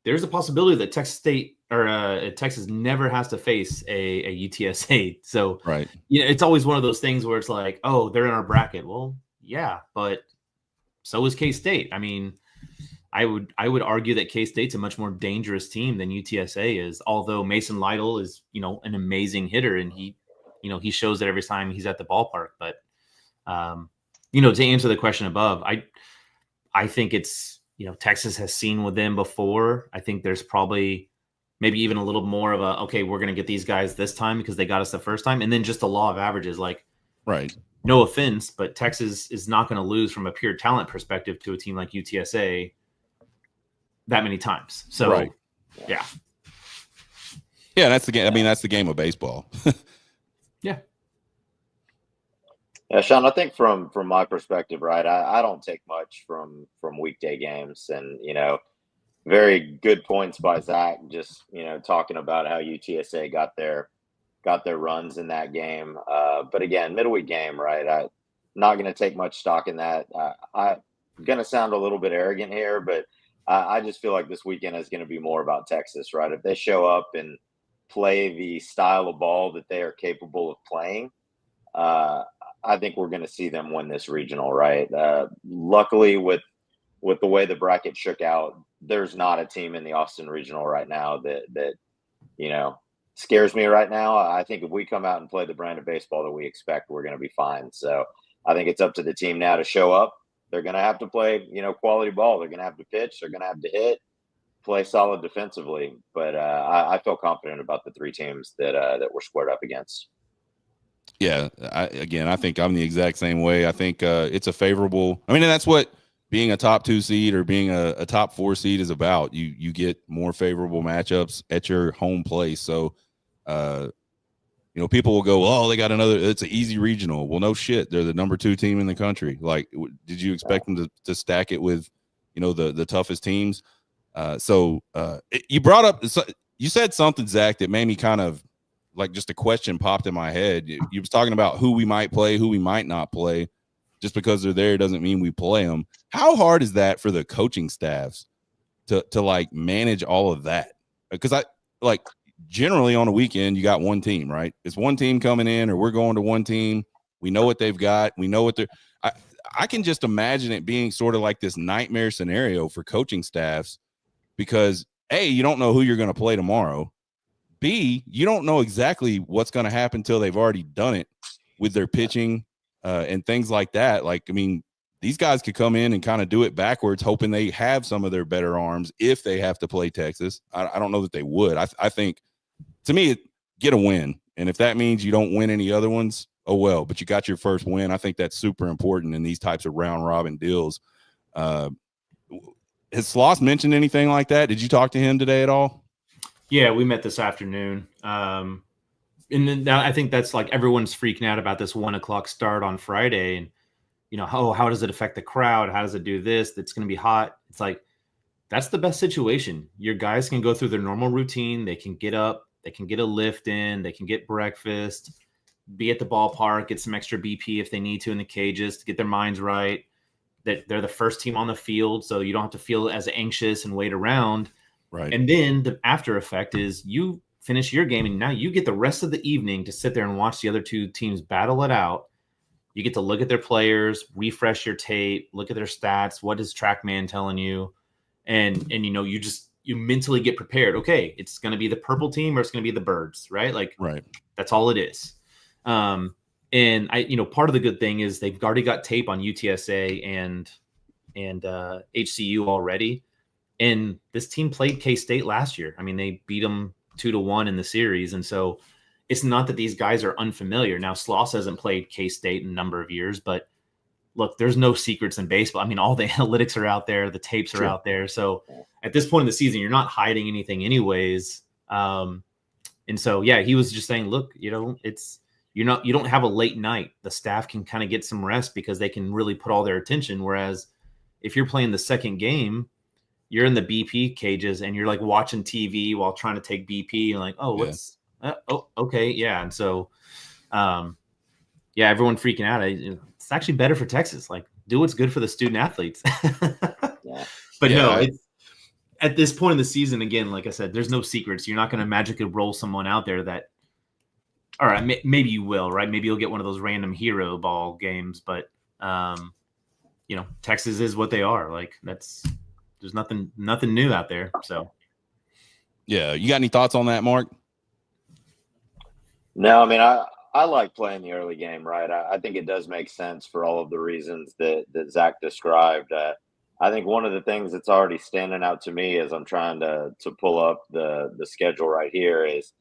there's a possibility that Texas never has to face a UTSA. So it's always one of those things where it's like, oh, they're in our bracket. Well, yeah, but so is K-State. I mean, I would argue that K-State's a much more dangerous team than UTSA is. Although Mason Lytle is an amazing hitter, and he shows it every time he's at the ballpark. But to answer the question above, I think it's Texas has seen with them before. I think there's probably maybe even a little more of okay, we're going to get these guys this time because they got us the first time, and then just the law of averages. Like Right. No offense, but Texas is not going to lose from a pure talent perspective to a team like UTSA that many times. So, right. Yeah, that's the game. I mean, that's the game of baseball. Yeah, Sean, I think from my perspective, right, I don't take much from weekday games, and very good points by Zach. Just talking about how UTSA got their runs in that game. But again, midweek game, right? I'm not going to take much stock in that. I'm going to sound a little bit arrogant here, but I just feel like this weekend is going to be more about Texas, right? If they show up and play the style of ball that they are capable of playing, I think we're going to see them win this regional, right? Luckily, with the way the bracket shook out, there's not a team in the Austin regional right now that scares me right now. I think if we come out and play the brand of baseball that we expect, we're going to be fine. So I think it's up to the team now to show up. They're going to have to play, quality ball. They're going to have to pitch. They're going to have to hit, play solid defensively. But I feel confident about the three teams that we're squared up against. Yeah, I think I'm the exact same way. I think it's a favorable. I mean, and that's what being a top 2 seed or being a top 4 seed is about. You get more favorable matchups at your home place. So, people will go, oh, they got another. It's an easy regional. Well, no shit. They're the number 2 team in the country. Like, did you expect them to stack it with, the toughest teams? You brought up. You said something, Zach, that made me kind of. Like just a question popped in my head. You was talking about who we might play, who we might not play. Just because they're there doesn't mean we play them. How hard is that for the coaching staffs to like manage all of that? Because I like generally on a weekend you got one team, right? It's one team coming in, or we're going to one team. We know what they've got. We know what they're. I can just imagine it being sort of like this nightmare scenario for coaching staffs because A, you don't know who you're going to play tomorrow. B, you don't know exactly what's going to happen until they've already done it with their pitching and things like that. Like, I mean, these guys could come in and kind of do it backwards, hoping they have some of their better arms if they have to play Texas. I don't know that they would. I think, to me, get a win. And if that means you don't win any other ones, oh well. But you got your first win. I think that's super important in these types of round-robin deals. Has Sloss mentioned anything like that? Did you talk to him today at all? Yeah, we met this afternoon. And then I think that's like everyone's freaking out about this 1:00 start on Friday. And, how does it affect the crowd? How does it do this? That's going to be hot. It's like, that's the best situation. Your guys can go through their normal routine. They can get up. They can get a lift in. They can get breakfast, be at the ballpark, get some extra BP if they need to in the cages to get their minds right. That they're the first team on the field, so you don't have to feel as anxious and wait around. Right. And then the after effect is you finish your game, and now you get the rest of the evening to sit there and watch the other 2 teams battle it out. You get to look at their players, refresh your tape, look at their stats. What is TrackMan telling you? And you mentally get prepared. Okay, it's going to be the purple team or it's going to be the birds, right? Like, right. That's all it is. And part of the good thing is they've already got tape on UTSA and HCU already. And this team played K-State last year. I mean, they beat them 2-1 in the series. And so it's not that these guys are unfamiliar. Now, Sloss hasn't played K-State in a number of years, but look, there's no secrets in baseball. I mean, all the analytics are out there. The tapes are out there. So at this point in the season, you're not hiding anything anyways. And so, yeah, he was just saying, look, you don't have a late night. The staff can kind of get some rest because they can really put all their attention. Whereas if you're playing the second game, you're in the BP cages and you're like watching TV while trying to take BP and like, okay. Yeah. And so, everyone freaking out. It's actually better for Texas. Like, do what's good for the student athletes. But it's at this point in the season, again, like I said, there's no secrets. You're not going to magically roll someone out there that, all right, maybe you will, right? Maybe you'll get one of those random hero ball games, but Texas is what they are. Like there's nothing new out there. So, yeah. You got any thoughts on that, Mark? No, I mean, I like playing the early game, right? I think it does make sense for all of the reasons that Zach described. I think one of the things that's already standing out to me as I'm trying to pull up the schedule right here is,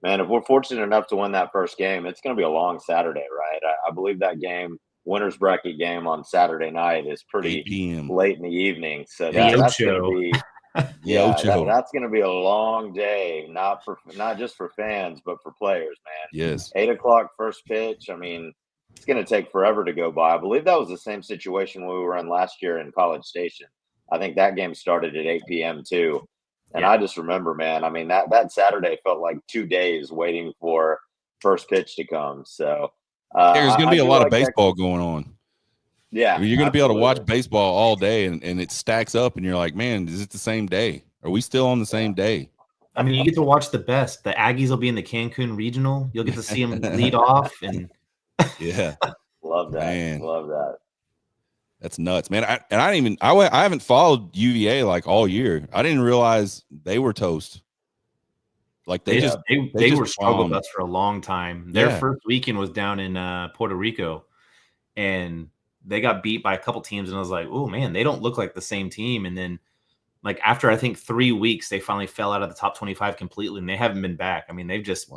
man, if we're fortunate enough to win that first game, it's going to be a long Saturday, night. I believe that game, winners bracket game on Saturday night, is 8 pretty p.m. late in the evening. So The that's going to Ocho. be that's going to be a long day, not just for fans, but for players, man. Yes. 8 o'clock first pitch. I mean, it's going to take forever to go by. I believe that was the same situation we were in last year in College Station. I think that game started at 8 p.m. too. And I just remember, man, I mean, that Saturday felt like 2 days waiting for first pitch to come. So there's going to be a lot of baseball going on. Yeah. I mean, you're going to be able to watch baseball all day, and it stacks up, and you're like, man, is it the same day? Are we still on the same day? I mean, you get to watch the best. The Aggies will be in the Cancun Regional. You'll get to see them lead off. And yeah. Love that. Man. Love that. That's nuts, man. I haven't followed UVA like all year. I didn't realize they were toast. Like they were struggle bus for a long time. Their first weekend was down in Puerto Rico, and they got beat by a couple teams. And I was like, oh man, they don't look like the same team. And then like after I think 3 weeks, they finally fell out of the top 25 completely, and they haven't been back. I mean, they've just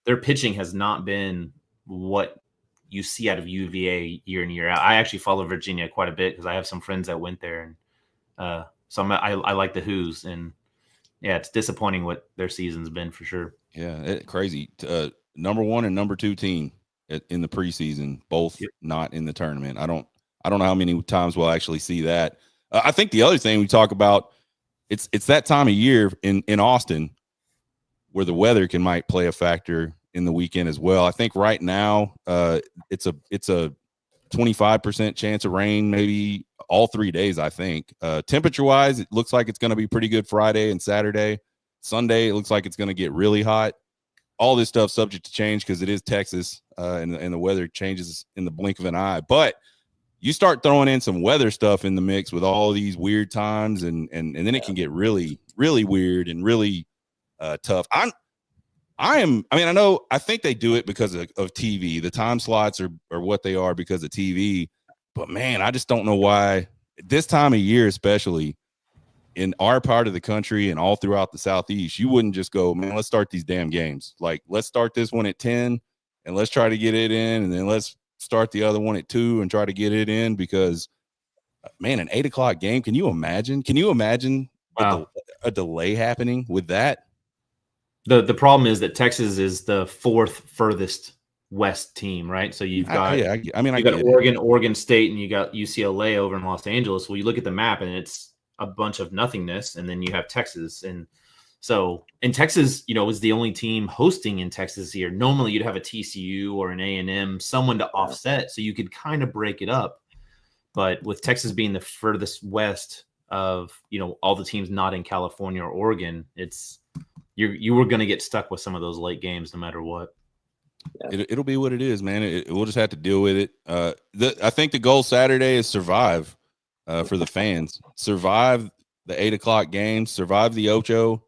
their pitching has not been what you see out of UVA year in, year out. I actually follow Virginia quite a bit because I have some friends that went there, and so I like the Who's, and it's disappointing what their season's been for sure. Yeah, crazy. Number 1 and number 2 team in the preseason, both not in the tournament. I don't know how many times we'll actually see that. I think the other thing we talk about, it's that time of year in Austin where the weather might play a factor in the weekend as well. I think right now it's a 25% chance of rain, maybe all 3 days. I think temperature wise, it looks like it's going to be pretty good Friday and Saturday. Sunday, it looks like it's going to get really hot. All this stuff subject to change because it is Texas and the weather changes in the blink of an eye. But you start throwing in some weather stuff in the mix with all these weird times, and then it can get really, really weird and really tough. I think they do it because of TV. The time slots are what they are because of TV. But man, I just don't know why this time of year, especially in our part of the country and all throughout the Southeast, you wouldn't just go, man, let's start these damn games. Like, let's start this one at 10 and let's try to get it in. And then let's start the other one at 2 and try to get it in, because man, an 8 o'clock game. Can you imagine? A delay happening with that? The problem is that Texas is the 4th furthest west team, right? So you've got Oregon State, and you got UCLA over in Los Angeles. Well, you look at the map and it's a bunch of nothingness, and then you have Texas. And so, and Texas, is the only team hosting in Texas here. Normally you'd have a TCU or an A&M, someone to offset, so you could kind of break it up. But with Texas being the furthest west of, all the teams not in California or Oregon, you were going to get stuck with some of those late games no matter what. It'll be what it is, man. We'll just have to deal with it. I think the goal Saturday is survive for the fans. Survive the 8 o'clock game, survive the Ocho,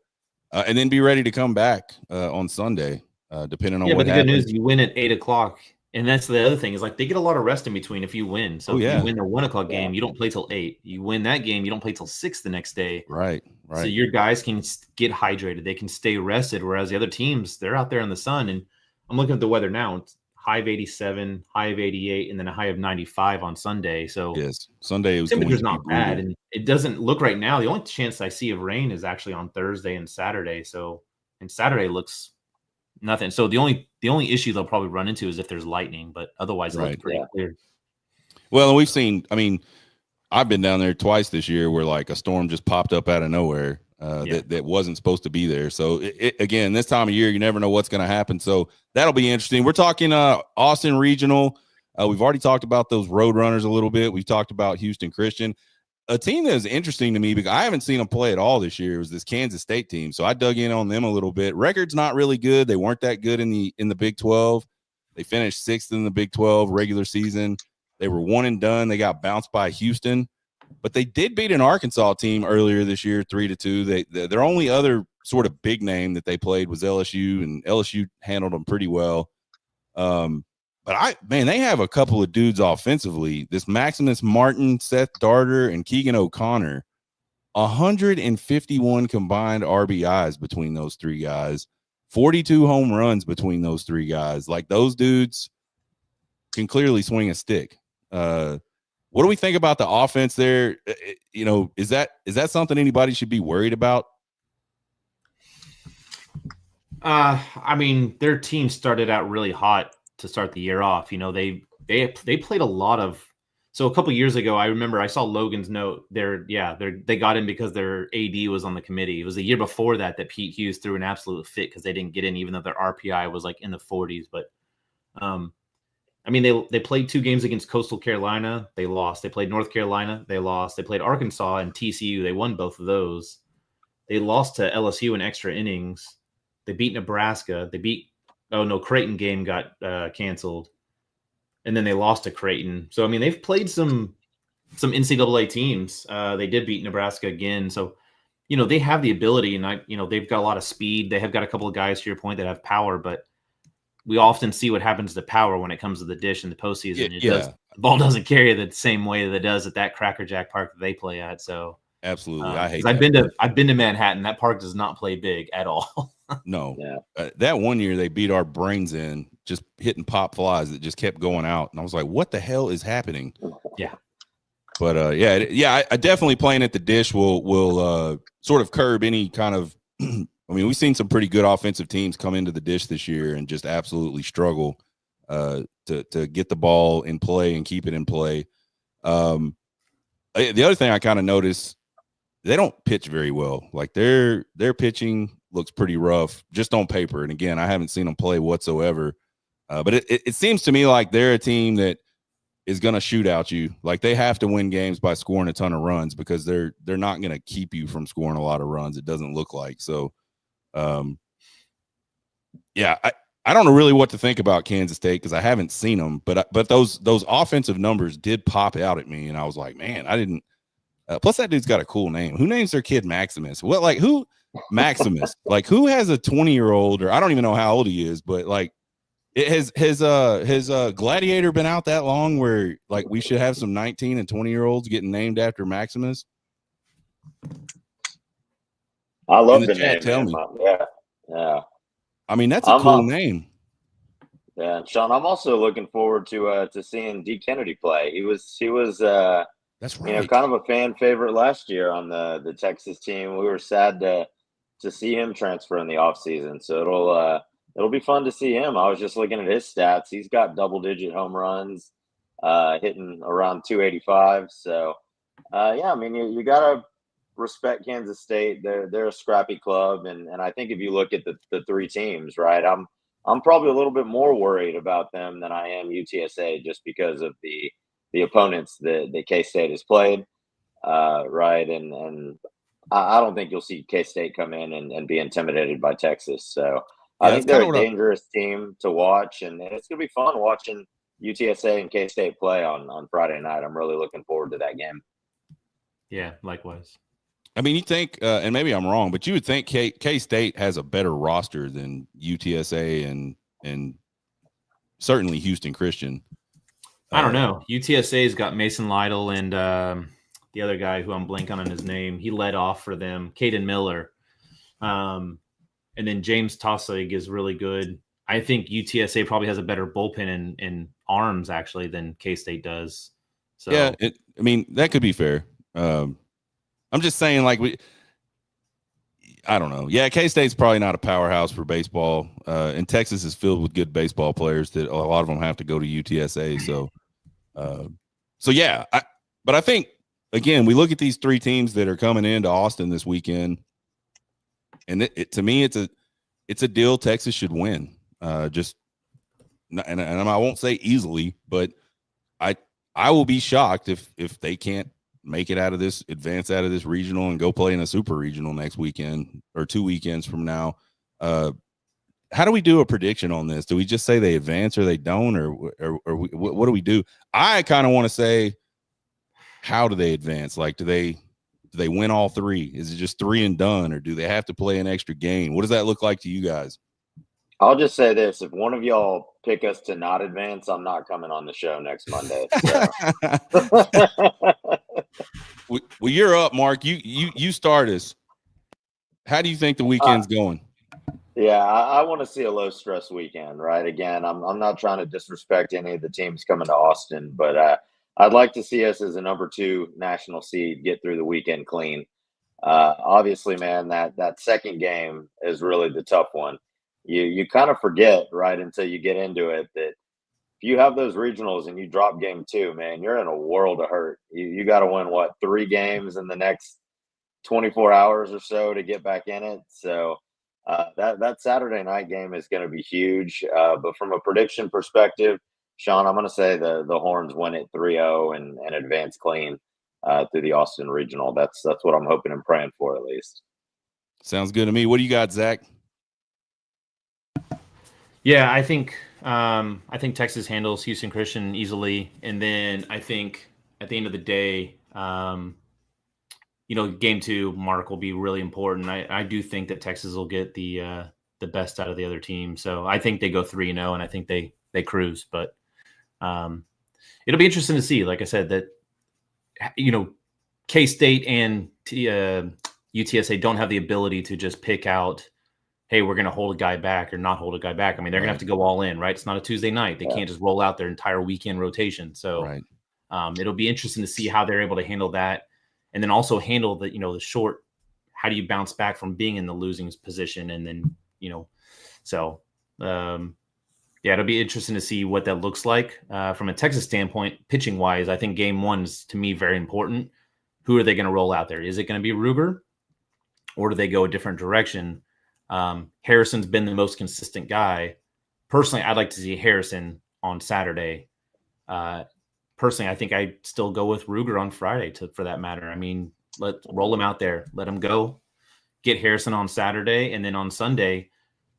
and then be ready to come back on Sunday, depending on what happens. But the good news is you win at 8 o'clock. And that's the other thing is, like, they get a lot of rest in between if you win. So if you win the 1 o'clock game, you don't play till 8. You win that game, you don't play till 6 the next day. Right. So your guys can get hydrated. They can stay rested. Whereas the other teams, they're out there in the sun. And I'm looking at the weather now. It's high of 87, high of 88, and then a high of 95 on Sunday. So yes, Sunday was temperature's not bad, and it doesn't look right now. The only chance I see of rain is actually on Thursday and Saturday. And Saturday looks nothing. So the only issue they'll probably run into is if there's lightning, but otherwise it looks pretty clear. Well, we've seen. I mean, I've been down there twice this year where like a storm just popped up out of nowhere that wasn't supposed to be there. So again, this time of year, you never know what's going to happen. So that'll be interesting. We're talking Austin Regional. We've already talked about those Road Runners a little bit. We've talked about Houston Christian. A team that is interesting to me because I haven't seen them play at all this year was this Kansas State team. So I dug in on them a little bit. Record's not really good. They weren't that good in the Big 12. They finished 6th in the Big 12 regular season. They were one and done. They got bounced by Houston, but they did beat an Arkansas team earlier this year, 3-2. Their only other sort of big name that they played was LSU, and LSU handled them pretty well. But they have a couple of dudes offensively. This Maximus Martin, Seth Darter, and Keegan O'Connor, 151 combined RBIs between those three guys, 42 home runs between those three guys. Like, those dudes can clearly swing a stick. What do we think about the offense there? Is that something anybody should be worried about? I mean, their team started out really hot to start the year off. They played a lot of. So a couple years ago, I remember I saw Logan's note. They got in because their AD was on the committee. It was the year before that Pete Hughes threw an absolute fit because they didn't get in, even though their RPI was like in the 40s. But I mean, they played 2 games against Coastal Carolina. They lost. They played North Carolina. They lost. They played Arkansas and TCU. They won both of those. They lost to LSU in extra innings. They beat Nebraska. Creighton game got canceled. And then they lost to Creighton. So, I mean, they've played some NCAA teams. They did beat Nebraska again. So, they have the ability, and they've got a lot of speed. They have got a couple of guys, to your point, that have power, but we often see what happens to power when it comes to the dish in the postseason. The ball doesn't carry the same way that it does at that Cracker Jack Park that they play at. So absolutely, I hate. I've been to Manhattan. That park does not play big at all. No, that one year they beat our brains in, just hitting pop flies that just kept going out, and I was like, "What the hell is happening?" Yeah, but I definitely playing at the dish will sort of curb any kind of. I mean, we've seen some pretty good offensive teams come into the dish this year and just absolutely struggle to get the ball in play and keep it in play. The other thing I kind of noticed, they don't pitch very well. Like their pitching looks pretty rough just on paper. And again, I haven't seen them play whatsoever. But it seems to me like they're a team that is going to shoot out you. Like they have to win games by scoring a ton of runs because they're not going to keep you from scoring a lot of runs. It doesn't look like. So, I don't know really what to think about Kansas State because I haven't seen them. But those offensive numbers did pop out at me, and I was like, man, I didn't. Plus, that dude's got a cool name. Who names their kid Maximus? What, like who? Maximus? Like who has a 20-year-old, or I don't even know how old he is, but like it has Gladiator been out that long where like we should have some 19 and 20-year-olds getting named after Maximus? I love the name. Tell me. Yeah. I mean, that's a cool name. Yeah, Sean. I'm also looking forward to seeing D. Kennedy play. He was that's right. kind of a fan favorite last year on the Texas team. We were sad to see him transfer in the offseason. So it'll be fun to see him. I was just looking at his stats. He's got double-digit home runs, hitting around 285. So, I mean, you got to respect Kansas State. They're a scrappy club, and I think if you look at the 3 teams, right, I'm probably a little bit more worried about them than I am UTSA just because of the opponents that K-State has played, right, and I don't think you'll see K-State come in and be intimidated by Texas. So I think they're a dangerous team to watch, and it's going to be fun watching UTSA and K-State play on Friday night. I'm really looking forward to that game. Yeah, likewise. I mean, you think, and maybe I'm wrong, but you would think K-State has a better roster than UTSA and certainly Houston Christian. I don't know. UTSA's got Mason Lytle and the other guy who I'm blanking on his name. He led off for them, Caden Miller. And then James Tossig is really good. I think UTSA probably has a better bullpen in arms, actually, than K-State does. So yeah, I mean, that could be fair. I'm just saying, like, I don't know. Yeah, K-State's probably not a powerhouse for baseball. And Texas is filled with good baseball players that a lot of them have to go to UTSA. So yeah. But I think, again, we look at these 3 teams that are coming into Austin this weekend, and to me, it's a deal Texas should win. And I won't say easily, but I will be shocked if they can't make it advance out of this regional and go play in a super regional next weekend or 2 weekends from now. How do we do a prediction on this? Do we just say they advance or they don't, or what do we do? I kind of want to say, how do they advance? Like, do they win all 3? Is it just 3 and done, or do they have to play an extra game? What does that look like to you guys? I'll just say this: if one of y'all pick us to not advance, I'm not coming on the show next Monday. So. Well, you're up, Mark. You start us. How do you think the weekend's going? Yeah, I want to see a low stress weekend, right? Again, I'm not trying to disrespect any of the teams coming to Austin, but I'd like to see us as a number 2 national seed get through the weekend clean. Obviously, man, that second game is really the tough one. You kind of forget, right, until you get into it, that if you have those regionals and you drop game 2, man, you're in a world of hurt. You got to win what, 3 games in the next 24 hours or so to get back in it. So that Saturday night game is going to be huge. But from a prediction perspective, Sean, I'm going to say the Horns win it 3-0 and advance clean through the Austin Regional. That's what I'm hoping and praying for, at least. Sounds good to me. What do you got, Zach? Yeah, I think Texas handles Houston Christian easily, and then I think at the end of the day, game 2, Mark, will be really important. I do think that Texas will get the best out of the other team, so I think they go 3-0, and I think they cruise. But it'll be interesting to see. Like I said, that K-State and UTSA don't have the ability to just pick out, hey, we're going to hold a guy back or not hold a guy back. I mean, they're going to have to go all in, right? It's not a Tuesday night. They can't just roll out their entire weekend rotation. So it'll be interesting to see how they're able to handle that. And then also handle the short, how do you bounce back from being in the losing position? And then, it'll be interesting to see what that looks like. From a Texas standpoint, pitching wise, I think game 1 is, to me, very important. Who are they going to roll out there? Is it going to be Ruger, or do they go a different direction? Harrison's been the most consistent guy. Personally, I'd like to see Harrison on Saturday. Personally, I think I still go with Ruger on Friday for that matter. I mean, roll him out there, let him go, get Harrison on Saturday, and then on Sunday,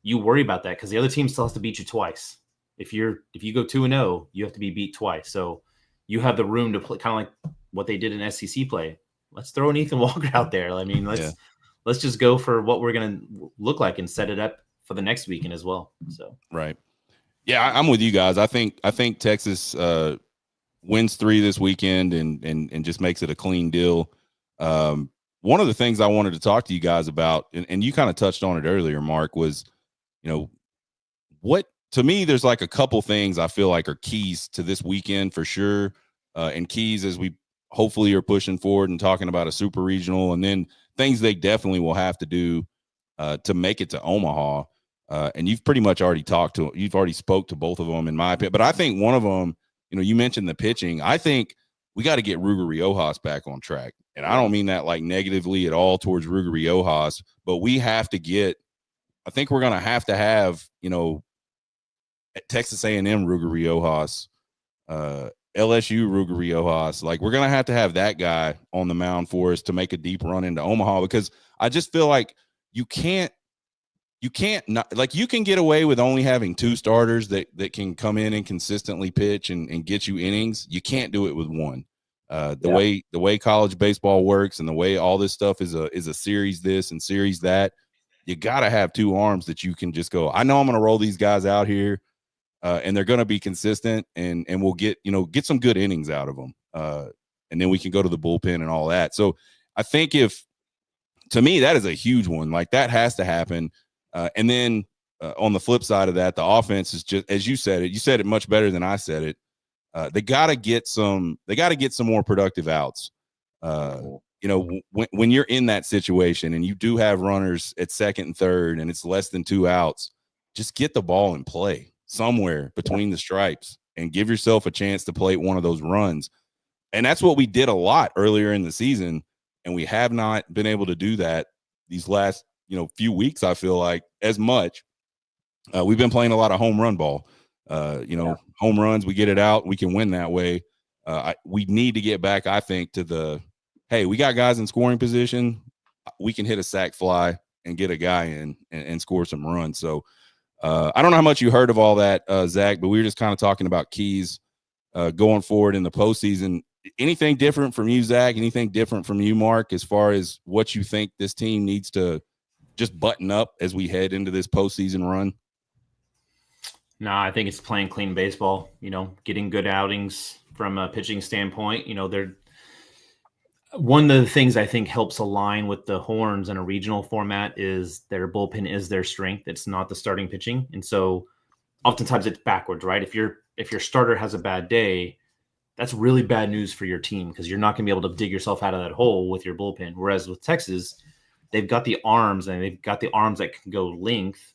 you worry about that because the other team still has to beat you twice. If you go 2-0, you have to be beat twice. So you have the room to play, kind of like what they did in SEC play. Let's throw an Ethan Walker out there. I mean, let's just go for what we're going to look like and set it up for the next weekend as well. So right, yeah, I'm with you guys. I think Texas wins 3 this weekend and just makes it a clean deal. One of the things I wanted to talk to you guys about, and you kind of touched on it earlier, Mark, was what to me there's like a couple things I feel like are keys to this weekend for sure, and keys as we hopefully are pushing forward and talking about a super regional, and then things they definitely will have to do to make it to Omaha. And you've pretty much already spoke to both of them in my opinion. But I think one of them, you mentioned the pitching. I think we got to get Ruger Riojas back on track. And I don't mean that like negatively at all towards Ruger Riojas, but we have to I think we're going to have, Texas A&M Ruger Riojas, LSU Ruger Riojas. Like, we're going to have that guy on the mound for us to make a deep run into Omaha, because I just feel like you can't not, like, you can get away with only having 2 starters that can come in and consistently pitch and get you innings. You can't do it with one. The way college baseball works and the way all this stuff is a series this and series that, you got to have 2 arms that you can just go, I know I'm going to roll these guys out here, and they're going to be consistent, and we'll get some good innings out of them. And then we can go to the bullpen and all that. So I think to me, that is a huge one. Like, that has to happen. And then on the flip side of that, the offense is just, as you said it much better than I said it. They got to get some more productive outs. When you're in that situation and you do have runners at second and third and it's less than 2 outs, just get the ball in play somewhere between the stripes and give yourself a chance to plate one of those runs. And that's what we did a lot earlier in the season. And we have not been able to do that these last, few weeks. I feel like as much. We've been playing a lot of home run ball. Home runs, we get it out, we can win that way. We need to get back, I think, to hey, we got guys in scoring position. We can hit a sac fly and get a guy in and score some runs. So I don't know how much you heard of all that, Zach, but we were just kind of talking about keys going forward in the postseason. Anything different from you, Zach? Anything different from you, Mark, as far as what you think this team needs to just button up as we head into this postseason run? No, I think it's playing clean baseball, getting good outings from a pitching standpoint. One of the things I think helps align with the Horns in a regional format is their bullpen is their strength. It's not the starting pitching. And so oftentimes it's backwards, right? If your starter has a bad day, that's really bad news for your team because you're not going to be able to dig yourself out of that hole with your bullpen. Whereas with Texas, they've got the arms that can go length.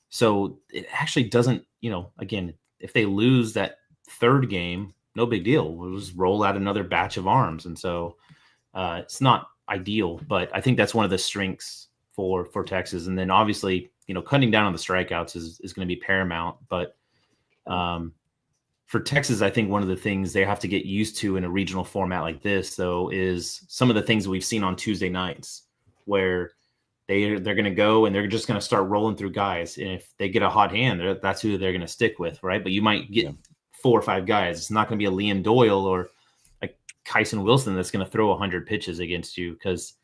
So it actually doesn't, again, if they lose that third game, no big deal. We'll just roll out another batch of arms. And so it's not ideal, but I think that's one of the strengths for Texas. And then obviously, cutting down on the strikeouts is going to be paramount. But for Texas, I think one of the things they have to get used to in a regional format like this, though, is some of the things that we've seen on Tuesday nights where they're going to go and they're just going to start rolling through guys. And if they get a hot hand, that's who they're going to stick with, right? But you might get 4 or 5 guys. It's not going to be a Liam Doyle or like Kyson Wilson that's going to throw 100 pitches against you because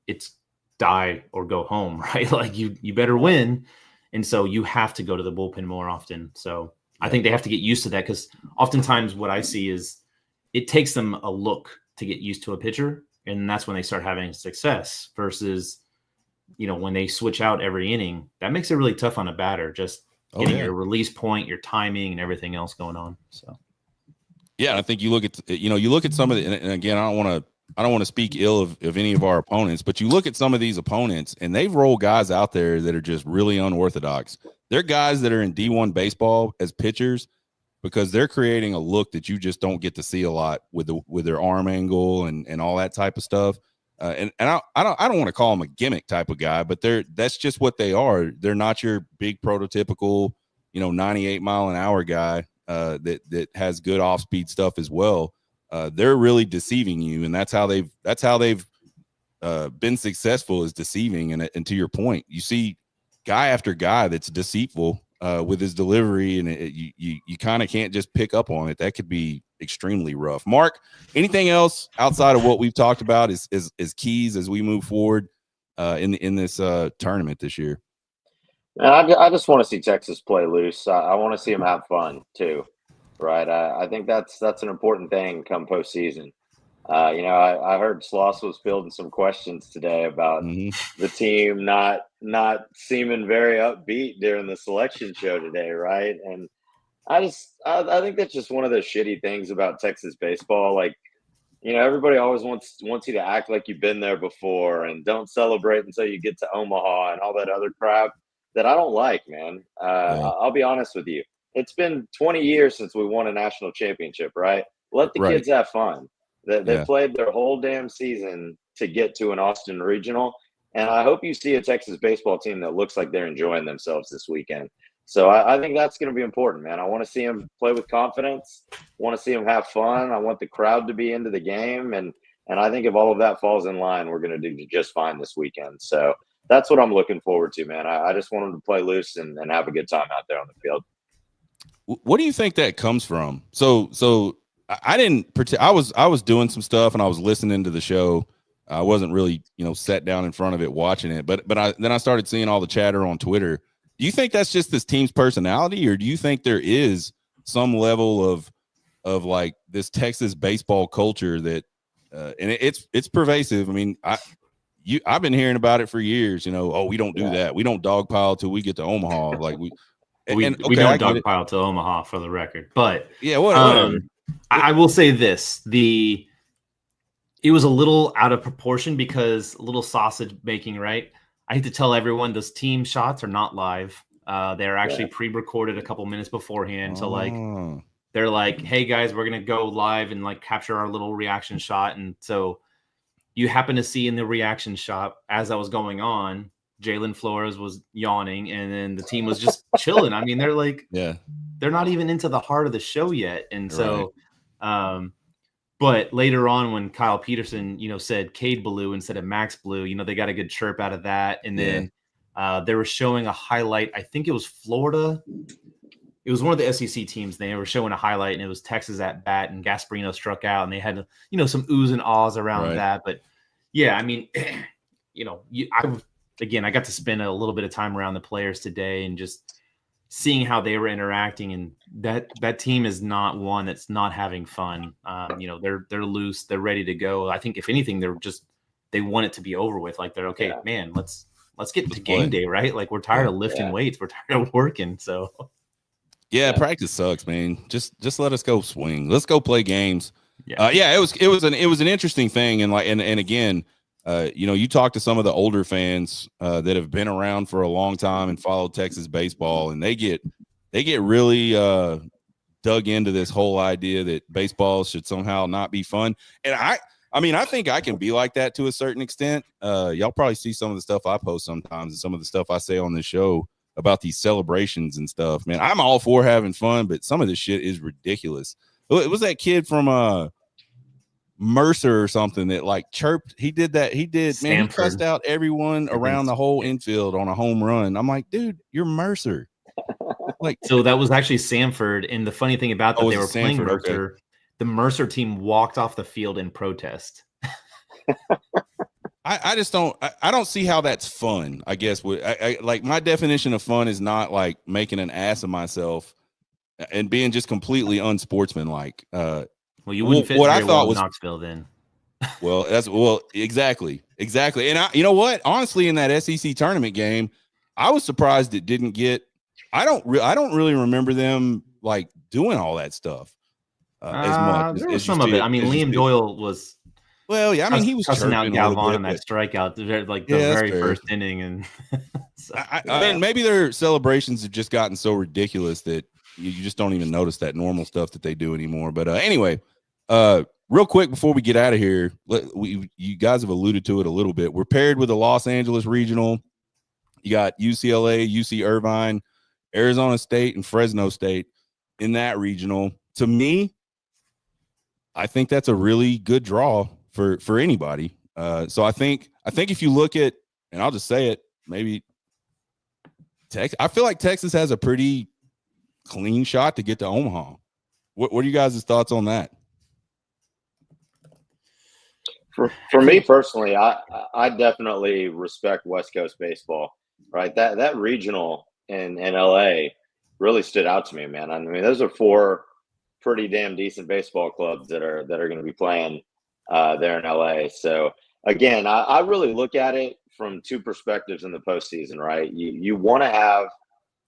it's die or go home, right? Like you better win. And so you have to go to the bullpen more often. So I think they have to get used to that because oftentimes what I see is it takes them a look to get used to a pitcher. And that's when they start having success versus, when they switch out every inning, that makes it really tough on a batter, just getting your release point, your timing and everything else going on. So, yeah, I think you look at some of the, and again, I don't want to speak ill of any of our opponents, but you look at some of these opponents and they've rolled guys out there that are just really unorthodox. They're guys that are in D1 baseball as pitchers because they're creating a look that you just don't get to see a lot with their arm angle and all that type of stuff. And I don't want to call them a gimmick type of guy, but that's just what they are. They're not your big prototypical, 98 mile an hour guy that has good off speed stuff as well. They're really deceiving you, and that's how they've been successful, is deceiving. And to your point, you see guy after guy that's deceitful with his delivery, and you kind of can't just pick up on it. That could be extremely rough. Mark, anything else outside of what we've talked about is keys as we move forward in this tournament this year? I just want to see Texas play loose. I want to see them have fun too, right? I think that's an important thing come postseason. I heard Sloss was fielding some questions today about the team not seeming very upbeat during the selection show today, right? And I think that's just one of those shitty things about Texas baseball. Like, everybody always wants you to act like you've been there before and don't celebrate until you get to Omaha and all that other crap that I don't like, man. I'll be honest with you. It's been 20 years since we won a national championship, right? Let the kids have fun. They played their whole damn season to get to an Austin regional. And I hope you see a Texas baseball team that looks like they're enjoying themselves this weekend. So I think that's going to be important, man. I want to see them play with confidence. I want to see them have fun. I want the crowd to be into the game. And I think if all of that falls in line, we're going to do just fine this weekend. So that's what I'm looking forward to, man. I just want them to play loose and have a good time out there on the field. What do you think that comes from? So I didn't pretend. I was doing some stuff and I was listening to the show. I wasn't really, sat down in front of it watching it. But then I started seeing all the chatter on Twitter. Do you think that's just this team's personality, or do you think there is some level of like this Texas baseball culture that, and it's pervasive? I mean, I've been hearing about it for years. We don't do that. We don't dogpile till we get to Omaha. Like we don't dogpile to Omaha, for the record. But whatever. I will say this: it was a little out of proportion because a little sausage making, right? I hate to tell everyone those team shots are not live. They're actually pre-recorded a couple minutes beforehand. So they're like, hey guys, we're going to go live and capture our little reaction shot. And so you happen to see in the reaction shot as that was going on, Jalen Flores was yawning and then the team was just chilling. I mean, they're not even into the heart of the show yet. And so, but later on, when Kyle Peterson, said Cade Blue instead of Max Blue, they got a good chirp out of that. And then they were showing a highlight. I think it was Florida. It was one of the SEC teams. They were showing a highlight, and it was Texas at bat, and Gasparino struck out, and they had, some oohs and ahs around that. But yeah, I mean, I got to spend a little bit of time around the players today and just seeing how they were interacting, and that team is not one that's not having fun. They're loose, they're ready to go. I think if anything, they want it to be over with. Like they're okay, man. Let's get to game day, right? Like we're tired of lifting weights, we're tired of working. So practice sucks, man. Just let us go swing. Let's go play games. Yeah, it was an interesting thing, and again, you talk to some of the older fans that have been around for a long time and followed Texas baseball, and they get really dug into this whole idea that baseball should somehow not be fun. And I mean, I think I can be like that to a certain extent. Y'all probably see some of the stuff I post sometimes and some of the stuff I say on the show about these celebrations and stuff. Man, I'm all for having fun, but some of this shit is ridiculous. It was that kid from Mercer or something that like chirped. He did that. He cussed out everyone around the whole infield on a home run. I'm like, dude, you're Mercer. Like, so that was actually Sanford. And the funny thing about that, they were playing Mercer. Okay. The Mercer team walked off the field in protest. I just don't. I don't see how that's fun. I guess like my definition of fun is not like making an ass of myself and being just completely unsportsmanlike. Well, you wouldn't fit what I thought was Knoxville then. Exactly. And you know what? Honestly, in that SEC tournament game, I was surprised it didn't get. I don't really remember them like doing all that stuff as much. There was some of it. I mean, Liam Doyle was. Well, yeah, I mean, he was cussing out Galvan on that strikeout, like the very first inning, and so, I mean, maybe their celebrations have just gotten so ridiculous that you just don't even notice that normal stuff that they do anymore. But anyway, real quick before we get out of here, you guys have alluded to it a little bit. We're paired with the Los Angeles Regional. You got UCLA, UC Irvine, Arizona State, and Fresno State in that regional. To me, I think that's a really good draw for anybody. So I think if you look at, and I'll just say it, maybe I feel like Texas has a pretty clean shot to get to Omaha. What are you guys' thoughts on that? For me personally, I definitely respect West Coast baseball. Right, that regional in LA really stood out to me, man. I mean, those are 4 pretty damn decent baseball clubs that are going to be playing there in LA. So again, I really look at it from 2 perspectives in the postseason, right? You want to have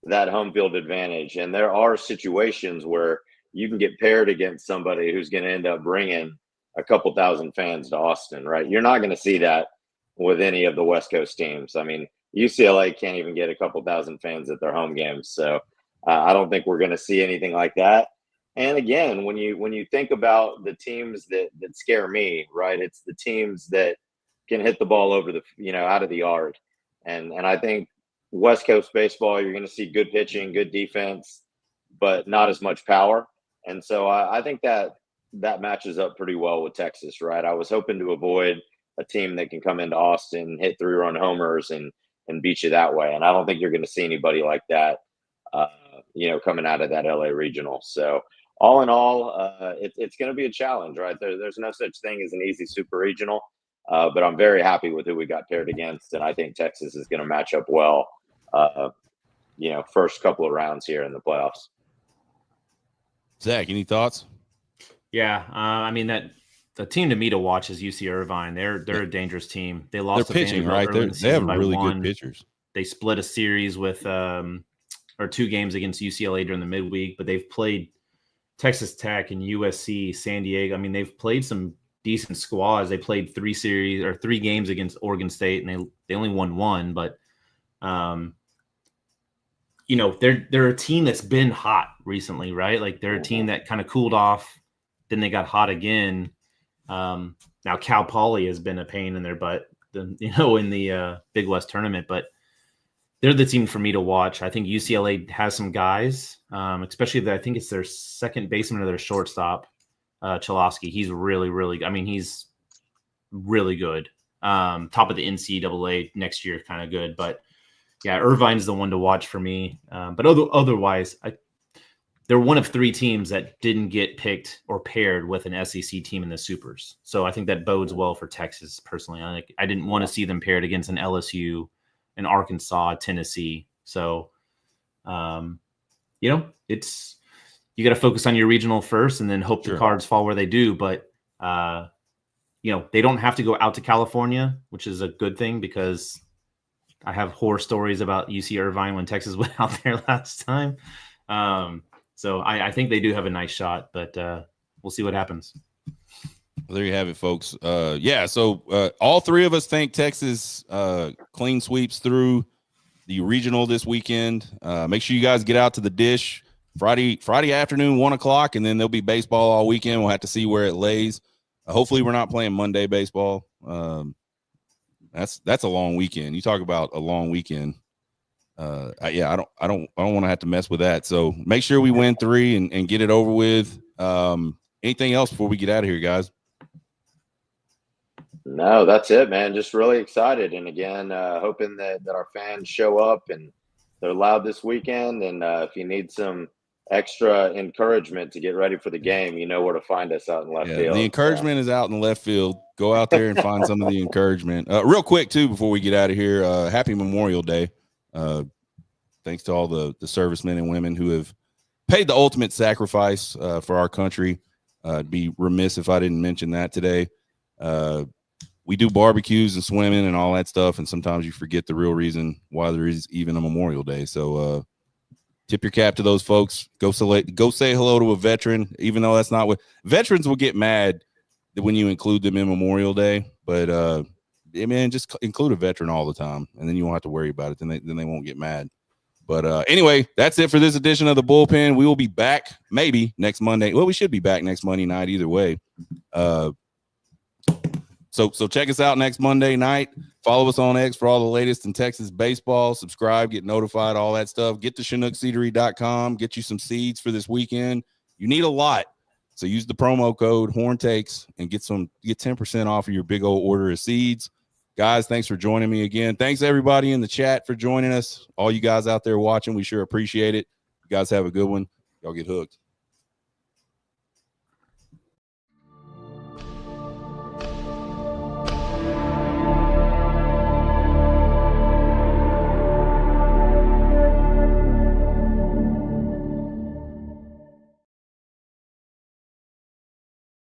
that home field advantage, and there are situations where you can get paired against somebody who's going to end up bringing a couple thousand fans to Austin, right? You're not going to see that with any of the West Coast teams. I mean, UCLA can't even get a couple thousand fans at their home games, so I don't think we're going to see anything like that. And again, when you think about the teams that scare me, right, it's the teams that can hit the ball over out of the yard, and I think West Coast baseball, you're going to see good pitching, good defense, but not as much power. And so I think that matches up pretty well with Texas, right? I was hoping to avoid a team that can come into Austin, hit 3-run homers, and beat you that way. And I don't think you're going to see anybody like that, coming out of that LA regional. So all in all, it's going to be a challenge, right? There's no such thing as an easy super regional, but I'm very happy with who we got paired against. And I think Texas is going to match up well, first couple of rounds here in the playoffs. Zach, any thoughts? Yeah. I mean, the team to me to watch is UC Irvine. They're a dangerous team. They lost their pitching, right? They have really good pitchers. They split a series with or 2 games against UCLA during the midweek, but they've played Texas Tech and USC, San Diego. I mean, they've played some decent squads. They played 3 games against Oregon State, and they only won 1. But they're a team that's been hot recently, right? Like they're a team that kind of cooled off, then they got hot again. Now Cal Poly has been a pain in their butt, in the Big West tournament, but they're the team for me to watch. I think UCLA has some guys, especially I think it's their second baseman or their shortstop, Chalosky. He's really, really, he's really good. Top of the NCAA next year, kind of good. But yeah, Irvine's the one to watch for me. But otherwise, they're one of 3 teams that didn't get picked or paired with an SEC team in the Supers. So I think that bodes well for Texas personally. I didn't want to see them paired against an LSU, an Arkansas, Tennessee. So it's you got to focus on your regional first and then hope the cards fall where they do. But, they don't have to go out to California, which is a good thing because I have horror stories about UC Irvine when Texas went out there last time. So I think they do have a nice shot, but we'll see what happens. Well, there you have it, folks. So all three of us think Texas clean sweeps through the regional this weekend. Make sure you guys get out to the Dish Friday afternoon, 1:00, and then there'll be baseball all weekend. We'll have to see where it lays. Hopefully we're not playing Monday baseball. That's a long weekend. You talk about a long weekend. I don't want to have to mess with that. So make sure we win 3 and get it over with. Anything else before we get out of here, guys? No, that's it, man. Just really excited. And again, hoping that our fans show up and they're loud this weekend. And if you need some extra encouragement to get ready for the game, you know where to find us out in left field. The encouragement is out in the left field. Go out there and find some of the encouragement. Real quick, too, before we get out of here, happy Memorial Day. Thanks to all the servicemen and women who have paid the ultimate sacrifice for our country. I'd be remiss if I didn't mention that today. We do barbecues and swimming and all that stuff, and sometimes you forget the real reason why there is even a Memorial Day. So tip your cap to those folks. Go say hello to a veteran, even though that's not what veterans will get mad when you include them in Memorial Day. But just include a veteran all the time, and then you won't have to worry about it. Then they won't get mad. But anyway, that's it for this edition of the Bullpen. We will be back maybe next Monday. Well, we should be back next Monday night either way. So check us out next Monday night. Follow us on X for all the latest in Texas baseball. Subscribe, get notified, all that stuff. Get to ChinookSeedery.com. Get you some seeds for this weekend. You need a lot. So use the promo code HornTakes and get 10% off of your big old order of seeds. Guys, thanks for joining me again. Thanks, everybody in the chat for joining us. All you guys out there watching, we sure appreciate it. You guys have a good one. Y'all get hooked.